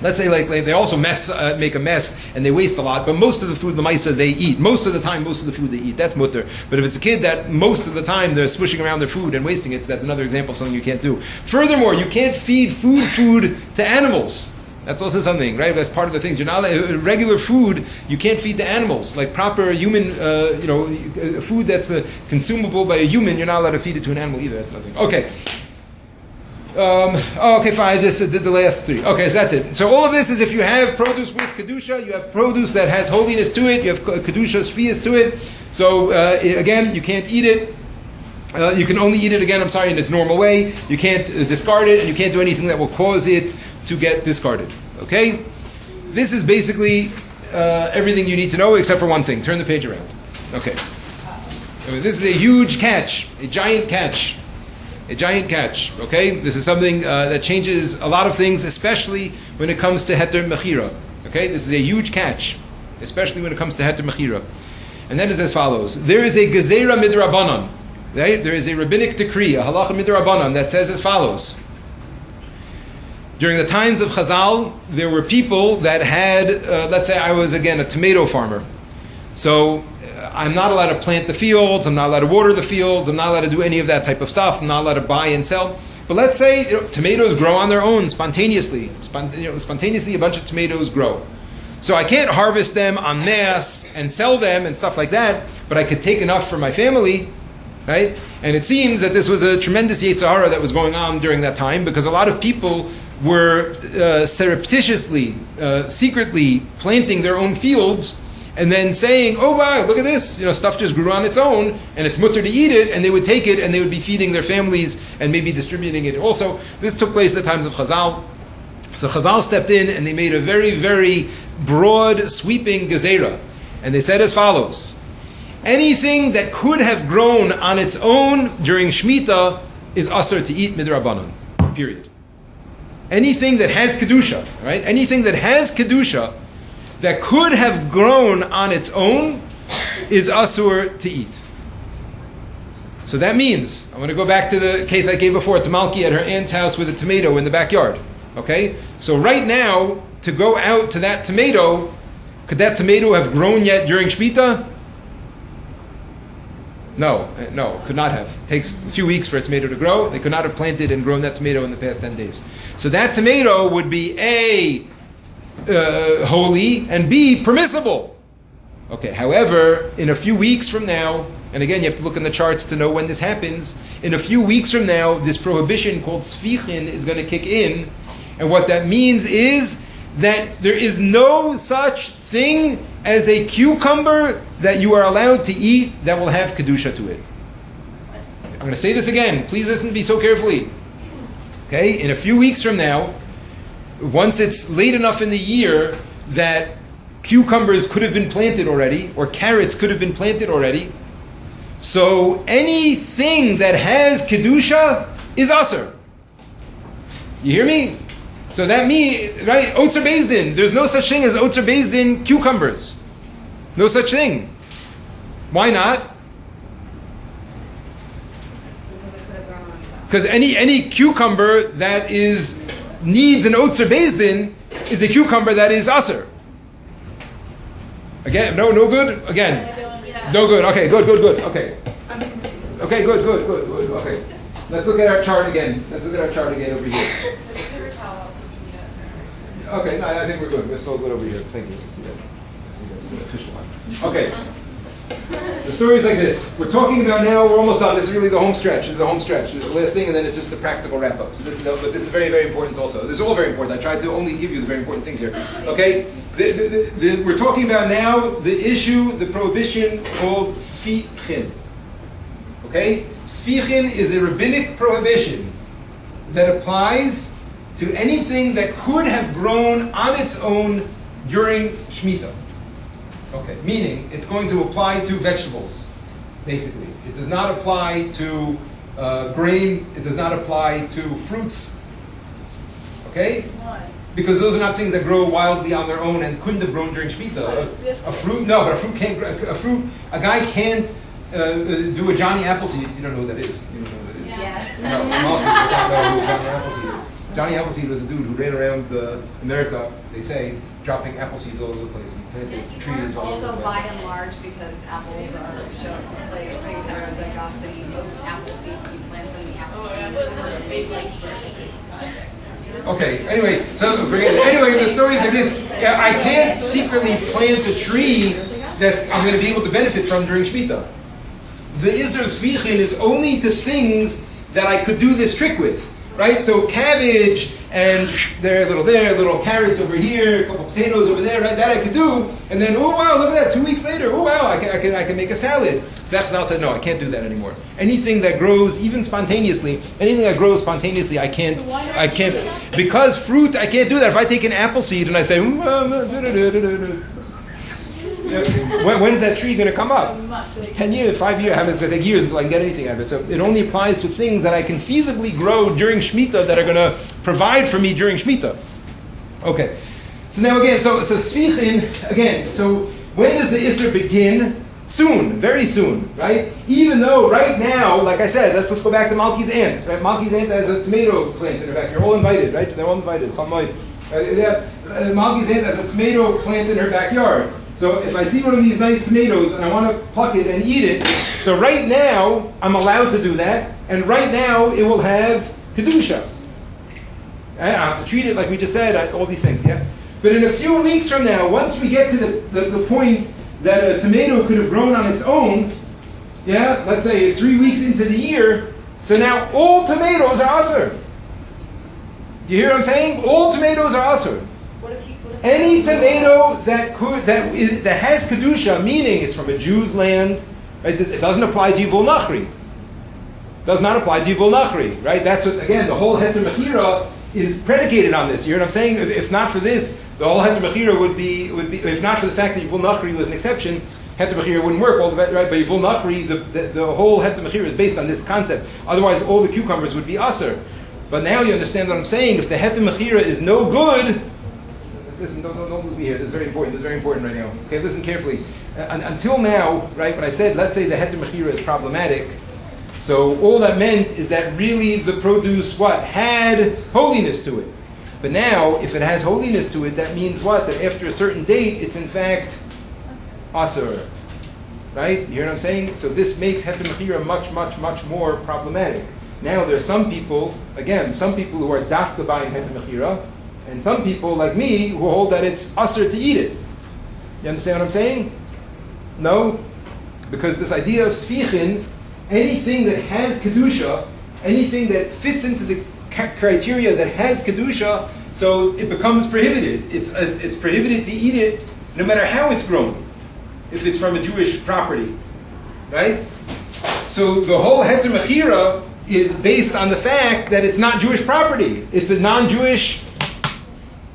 A: let's say they also make a mess and they waste a lot, but most of the food lemaisa they eat. Most of the time, most of the food they eat, that's mutter. But if it's a kid that most of the time they're swishing around their food and wasting it, so that's another example of something you can't do. Furthermore, you can't feed food to animals. That's also something, right? That's part of the things. You're not regular food. You can't feed to animals, like proper human, food that's consumable by a human. You're not allowed to feed it to an animal either. That's nothing. Okay. Okay, fine. I just did the last 3. Okay, so that's it. So all of this is if you have produce with kedusha, you have produce that has holiness to it, you have kedusha shvius to it. So again, you can't eat it. You can only eat it again. I'm sorry, in its normal way. You can't discard it, and you can't do anything that will cause it to get discarded. Okay, this is basically everything you need to know, except for one thing. Turn the page around. Okay, this is a huge catch, a giant catch. A giant catch, okay? This is something that changes a lot of things, especially when it comes to heter mechira. Okay? This is a huge catch, especially when it comes to heter mechira. And that is as follows. There is a gezerah midrabanan. Right? There is a rabbinic decree, a halacha midrabanan, that says as follows. During the times of Chazal, there were people that had, let's say I was, again, a tomato farmer. So I'm not allowed to plant the fields, I'm not allowed to water the fields, I'm not allowed to do any of that type of stuff, I'm not allowed to buy and sell. But let's say tomatoes grow on their own spontaneously. Spontaneously a bunch of tomatoes grow. So I can't harvest them en masse and sell them and stuff like that, but I could take enough for my family, right? And it seems that this was a tremendous Yetzer Hara that was going on during that time, because a lot of people were surreptitiously, secretly planting their own fields, and then saying, oh wow, look at this, stuff just grew on its own, and it's mutter to eat it, and they would take it, and they would be feeding their families, and maybe distributing it also. This took place at the times of Chazal. So Chazal stepped in, and they made a very, very broad, sweeping gezerah. And they said as follows: anything that could have grown on its own during Shmittah is asur to eat midrabanan, period. Anything that has kedusha, right? Anything that has kedusha, that could have grown on its own, is asur to eat. So that means, I want to go back to the case I gave before. It's Malki at her aunt's house with a tomato in the backyard. Okay? So right now, to go out to that tomato, could that tomato have grown yet during Shmittah? No, could not have. It takes a few weeks for a tomato to grow. They could not have planted and grown that tomato in the past 10 days. So that tomato would be A, holy, and B, permissible. Okay, however, in a few weeks from now, and again you have to look in the charts to know when this happens, in a few weeks from now, this prohibition called sfichin is going to kick in, and what that means is that there is no such thing as a cucumber that you are allowed to eat that will have kedusha to it. I'm going to say this again, please listen to me so carefully. Okay, in a few weeks from now, once it's late enough in the year that cucumbers could have been planted already, or carrots could have been planted already, so anything that has kedusha is asur. You hear me? So that means, right, Otzer Beis Din, there's no such thing as Otzer Beis Din cucumbers. No such thing. Why not?
B: Because it could have grown on its own.
A: Because any cucumber that needs an Otzer Beis Din is a cucumber that is asur. Again, no good? Again. No good. Okay, good. Okay. Okay, good. Okay. Let's look at our chart again. Over here. Okay, no, I think we're good. We're still good over here. Thank you. Let's see that. That's an official one. Okay. The story is like this. We're talking about now, we're almost done. This is really the home stretch. This is the home stretch. This is the last thing, and then it's just the practical wrap-up. So but this is very, very important also. This is all very important. I tried to only give you the very important things here. Okay? We're talking about now the issue, the prohibition called sfichin. Okay? Sfichin is a rabbinic prohibition that applies to anything that could have grown on its own during Shmittah. Okay, meaning it's going to apply to vegetables, basically. It does not apply to grain. It does not apply to fruits. Okay?
E: Why?
A: Because those are not things that grow wildly on their own and couldn't have grown during Shmittah. A fruit, no, but a fruit can't. A guy can't do a Johnny Appleseed. You don't know what that is. You don't know what that is.
C: Yes.
A: No, don't know who Johnny Appleseed is. Johnny Appleseed was a dude who ran around America, they say, dropping apple seeds all over the place. He planted trees all over the
F: Also,
A: place.
F: by and large, because apples are shown display extreme heterozygosity, most apple seeds you plant from the apple tree.
A: Okay, anyway, so forget it. Anyway, the story is like this. I can't secretly plant a tree that I'm going to be able to benefit from during Shmittah. The Isser Sfichin is only to things that I could do this trick with. Right? So cabbage and little carrots over here, a couple potatoes over there, right? That I could do, and then oh wow, look at that! 2 weeks later, oh wow, I can make a salad. So Chazal said, no, I can't do that anymore. Anything that grows, even spontaneously, I can't because fruit, I can't do that. If I take an apple seed and I say, when's that tree going to come up? 10 years, 5 years. It's going to take years until I can get anything out of it. So it only applies to things that I can feasibly grow during Shmittah that are going to provide for me during Shmittah. Okay. So now again, so Sfichin, again, so when does the Isser begin? Soon, very soon, right? Even though right now, like I said, let's go back to Malki's aunt, right? Malki's aunt has a tomato plant in her back. You're all invited, right? They're all invited. Malki's aunt has a tomato plant in her backyard. So if I see one of these nice tomatoes and I want to pluck it and eat it, so right now I'm allowed to do that, and right now it will have kedusha. I have to treat it like we just said, all these things, yeah? But in a few weeks from now, once we get to the point that a tomato could have grown on its own, yeah, let's say 3 weeks into the year, so now all tomatoes are asur. You hear what I'm saying? All tomatoes are asur. Any tomato that has kedusha, meaning it's from a Jew's land, right? It doesn't apply to Yivul Nachri. Does not apply to Yivul Nachri, right? That's what, again, the whole Heter Mechira is predicated on this. You hear what I'm saying? If not for this, the whole Heter Mechira would be. If not for the fact that Yivul Nachri was an exception, Heter Mechira wouldn't work. Right? But Yivul Nachri, the whole Heter Mechira is based on this concept. Otherwise, all the cucumbers would be aser. But now you understand what I'm saying. If the Heter Mechira is no good. Listen, don't lose me here. This is very important. This is very important right now. Okay, listen carefully. Until now, right, when I said, let's say the Heter Mechira is problematic, so all that meant is that really the produce, had holiness to it. But now, if it has holiness to it, that means what? That after a certain date, it's in fact asur. Right? You hear what I'm saying? So this makes Heter Mechira much, much, much more problematic. Now, there are some people who are dafka buying Heter Mechira, and some people, like me, who hold that it's asur to eat it. You understand what I'm saying? No? Because this idea of sfichin, anything that has kedusha, anything that fits into the criteria that has kedusha, so it becomes prohibited. It's prohibited to eat it no matter how it's grown, if it's from a Jewish property. Right? So the whole Heter Mechira is based on the fact that it's not Jewish property. It's a non-Jewish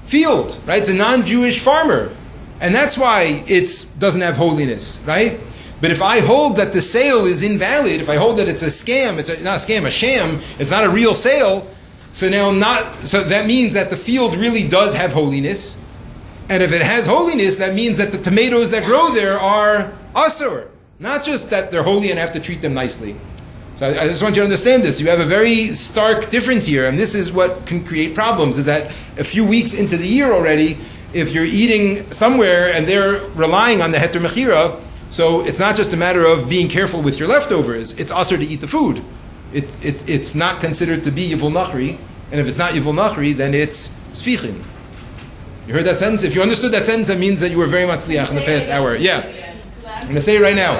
A: field, right? It's a non-Jewish farmer. And that's why it doesn't have holiness, right? But if I hold that the sale is invalid, if I hold that it's a scam, a sham, it's not a real sale, so that means that the field really does have holiness. And if it has holiness, that means that the tomatoes that grow there are asur. Not just that they're holy and I have to treat them nicely. So I just want you to understand this. You have a very stark difference here, and this is what can create problems, is that a few weeks into the year already, if you're eating somewhere and they're relying on the Heter Mechira, so it's not just a matter of being careful with your leftovers, it's asur to eat the food. It's not considered to be Yivul Nachri, and if it's not Yivul Nachri, then it's Sfichin. You heard that sentence? If you understood that sentence, that means that you were very much liach in the past hour. Yeah. I'm going to say it right now.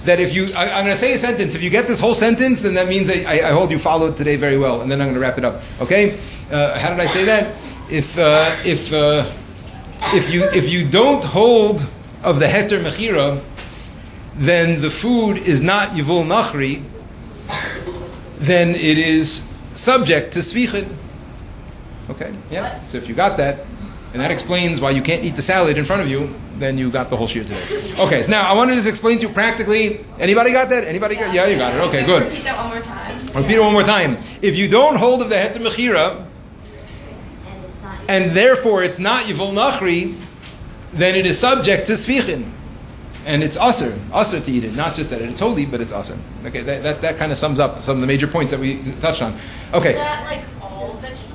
A: That if you, I'm going to say a sentence. If you get this whole sentence, then that means I hold you followed today very well. And then I'm going to wrap it up. Okay? How did I say that? If you don't hold of the heter mechira, then the food is not yivul nachri. Then it is subject to svichid. Okay? Yeah. So if you got that, and that explains why you can't eat the salad in front of you, then you got the whole shir today. Okay, so now I want to just explain to you practically. Anybody got that? Anybody got? Yeah, you got it. Okay, good.
B: Repeat that one more time.
A: Repeat it one more time. If you don't hold of the heter mechira, and therefore it's not yivul nachri, then it is subject to svichin. And it's aser to eat it. Not just that it's holy, but it's aser. Okay, that kind of sums up some of the major points that we touched on. Okay.
C: Is that like all vegetables?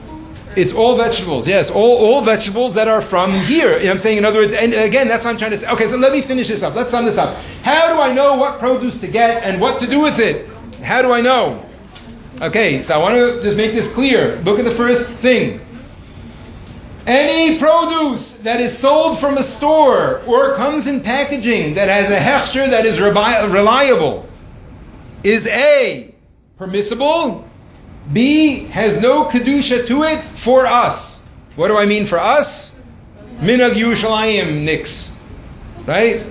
A: It's all vegetables, yes. All vegetables that are from here. You know what I'm saying? In other words, and again, that's what I'm trying to say. Okay, so let me finish this up. Let's sum this up. How do I know what produce to get and what to do with it? How do I know? Okay, so I want to just make this clear. Look at the first thing. Any produce that is sold from a store or comes in packaging that has a hechsher that is reliable is A, permissible, B, has no kedusha to it for us. What do I mean for us? Minag Yerushalayim nix. Right?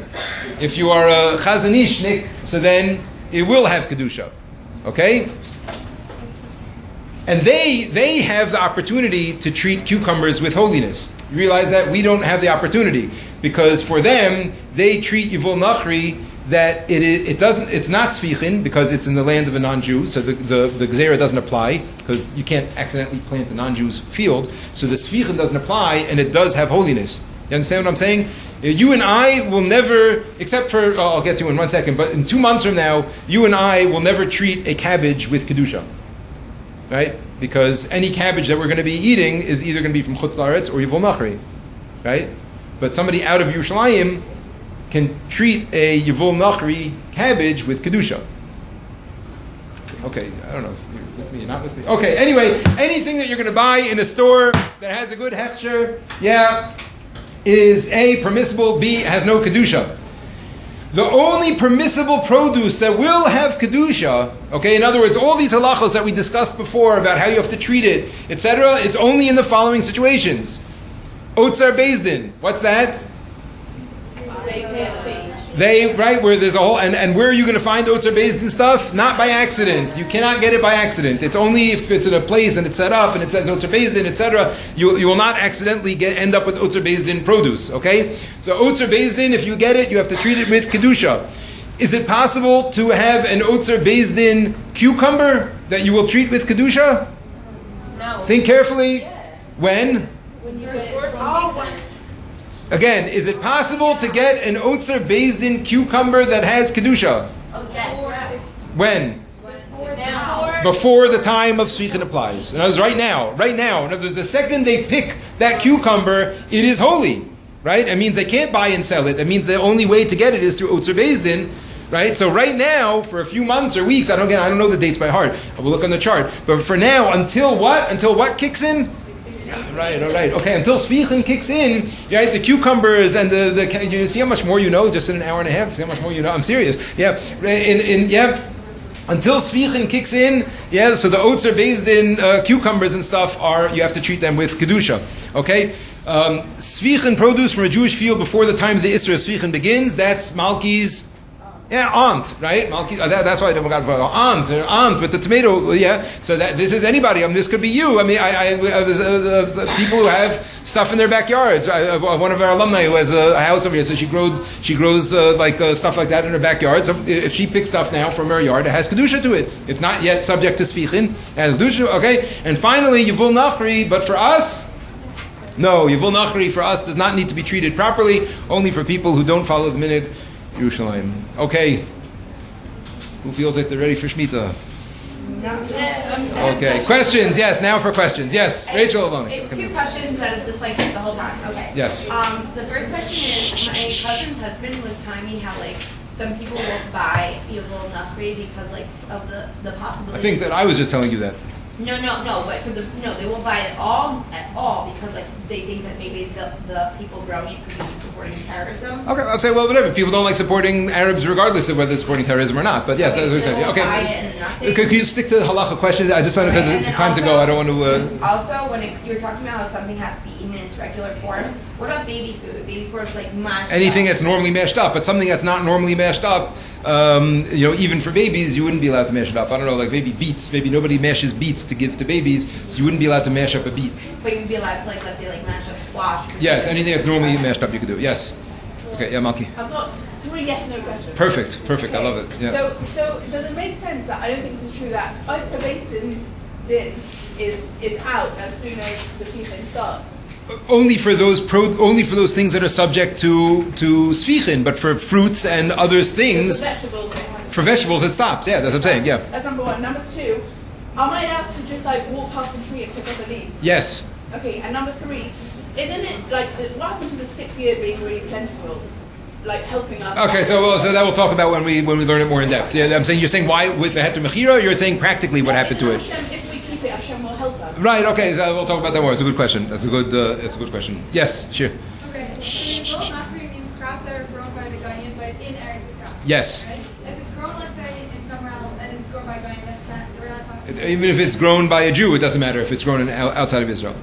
A: If you are a chazanishnik, so then it will have kedusha. Okay? And they have the opportunity to treat cucumbers with holiness. You realize that we don't have the opportunity because for them they treat yivul nachri that it's not sfichin because it's in the land of a non-Jew, so the gzera doesn't apply because you can't accidentally plant a non-Jew's field. So the sfichin doesn't apply, and it does have holiness. You understand what I'm saying? You and I will never, except for I'll get to you in 1 second, but in 2 months from now, you and I will never treat a cabbage with kedusha. Right? Because any cabbage that we're going to be eating is either going to be from Chutz La'aretz or Yivul Nachri. Right? But somebody out of Yerushalayim can treat a Yivul Nachri cabbage with Kedusha. Okay, I don't know if you're with me or not with me. Okay, anyway, anything that you're going to buy in a store that has a good hechsher, is A, permissible, B, has no Kedusha. The only permissible produce that will have Kedusha, okay, in other words, all these halachos that we discussed before about how you have to treat it, etc., it's only in the following situations. Otzar Bezdin, what's that? Where there's a whole, and where are you going to find Otzar Bezdin stuff? Not by accident. You cannot get it by accident. It's only if it's in a place and it's set up and it says Otzar Bezdin, etc. You will not accidentally end up with Otzar Bezdin produce, okay? So Otzar Bezdin, if you get it, you have to treat it with Kedusha. Is it possible to have an Otzar Bezdin cucumber that you will treat with Kedusha?
C: No.
A: Think carefully.
C: Yeah.
A: When?
C: When you get
A: Again, is it possible to get an Otzar Bezdin cucumber that has Kedusha?
C: Oh, yes.
A: When?
C: Now.
A: Before the time of Sfichin applies. In other words, right now. In other words, the second they pick that cucumber, it is holy. Right? It means they can't buy and sell it. That means the only way to get it is through Otzar Bezdin. Right? So right now, for a few months or weeks, I don't know the dates by heart. I will look on the chart. But for now, until what? Until what kicks in? Right, all right. Okay, until Sfichin kicks in, right, the cucumbers and the you see how much more you know just in an hour and a half? See how much more you know? I'm serious. Yeah. Until Sfichin kicks in, so the Otzar Bezdin cucumbers and stuff you have to treat them with Kedusha. Okay? Sfichin produce from a Jewish field before the time of the Isra Sfichin begins, that's Malki's aunt, right? That's why I got aunt with the tomato. So that this is anybody. I mean, this could be you. I mean, there's people who have stuff in their backyards. One of our alumni who has a house over here, so she grows stuff like that in her backyard. So if she picks stuff now from her yard, it has kedusha to it. It's not yet subject to sfichin. It has kedusha. Okay, and finally, yivul nachri. But for us, no, yivul nachri for us does not need to be treated properly. Only for people who don't follow the minhag. Yerushalayim. Okay. Who feels like they're ready for Shmittah? Okay. Questions? Yes. Now for questions. Yes. Rachel Aloni.
B: 2 questions that have just the whole time. Okay.
A: Yes.
B: The first question is, my cousin's husband was telling me how some people will buy Yivul Nachri because of the possibility.
A: I think that I was just telling you that.
B: No, but they won't buy it all at all because like they think that maybe the people growing it could be supporting terrorism.
A: Okay, I'll say, well, whatever. People don't like supporting Arabs regardless of whether they're supporting terrorism or not. But yes, as we said,
B: Buy it
A: okay.
B: and nothing.
A: Can you stick to halacha questions? I just found it because
B: Okay,
A: it's
B: and
A: time to
B: also-
A: go. I don't want to.
B: Also, when you're talking about how something has to be eaten in its regular form, what about baby food? Baby food is like mashed.
A: Anything
B: up.
A: that's normally mashed up, but something that's not normally mashed up, even for babies, you wouldn't be allowed to mash it up. I don't know, like maybe beets. Maybe nobody mashes beets to give to babies, so you wouldn't be allowed to mash up a beet.
B: But you'd be allowed to, like, let's say, like mash up squash.
A: Yes, anything that's normally mashed up, you could do. Yes. Okay, yeah, Malki.
G: I've got 3 yes/no questions.
A: Perfect. I
G: Okay.
A: love it. Yeah.
G: So does it make sense that I don't think this is true that Oitza Bastin's din is out as soon as Sefichin starts?
A: Only for those things that are subject to sfichin, but for fruits and other things,
G: So for vegetables, they have-
A: for vegetables, it stops. Yeah, that's what I'm saying. Yeah.
G: That's number 1. Number 2, am I allowed to just like walk past a tree and pick up a leaf?
A: Yes.
G: Okay, and number 3, isn't it like what happened to the 6th year being really plentiful, like helping us?
A: Okay, so that we'll talk about when we learn it more in depth. Yeah, I'm saying you're saying why with the heter mechira. You're saying practically what happened to it.
G: Hashem, if we keep it, Hashem will help us.
A: Right. Okay. So we'll talk about that more. It's a good question. It's a good question. Yes. Sure.
C: Okay, so the macri means crops that are grown by the Goyim, but in Eretz Yisrael.
A: Yes.
C: Right? If it's grown, let's say, in somewhere else, and it's grown by Goyim, that's not, we're not talking about.
A: Even if it's grown by a Jew, it doesn't matter if it's grown outside of Israel.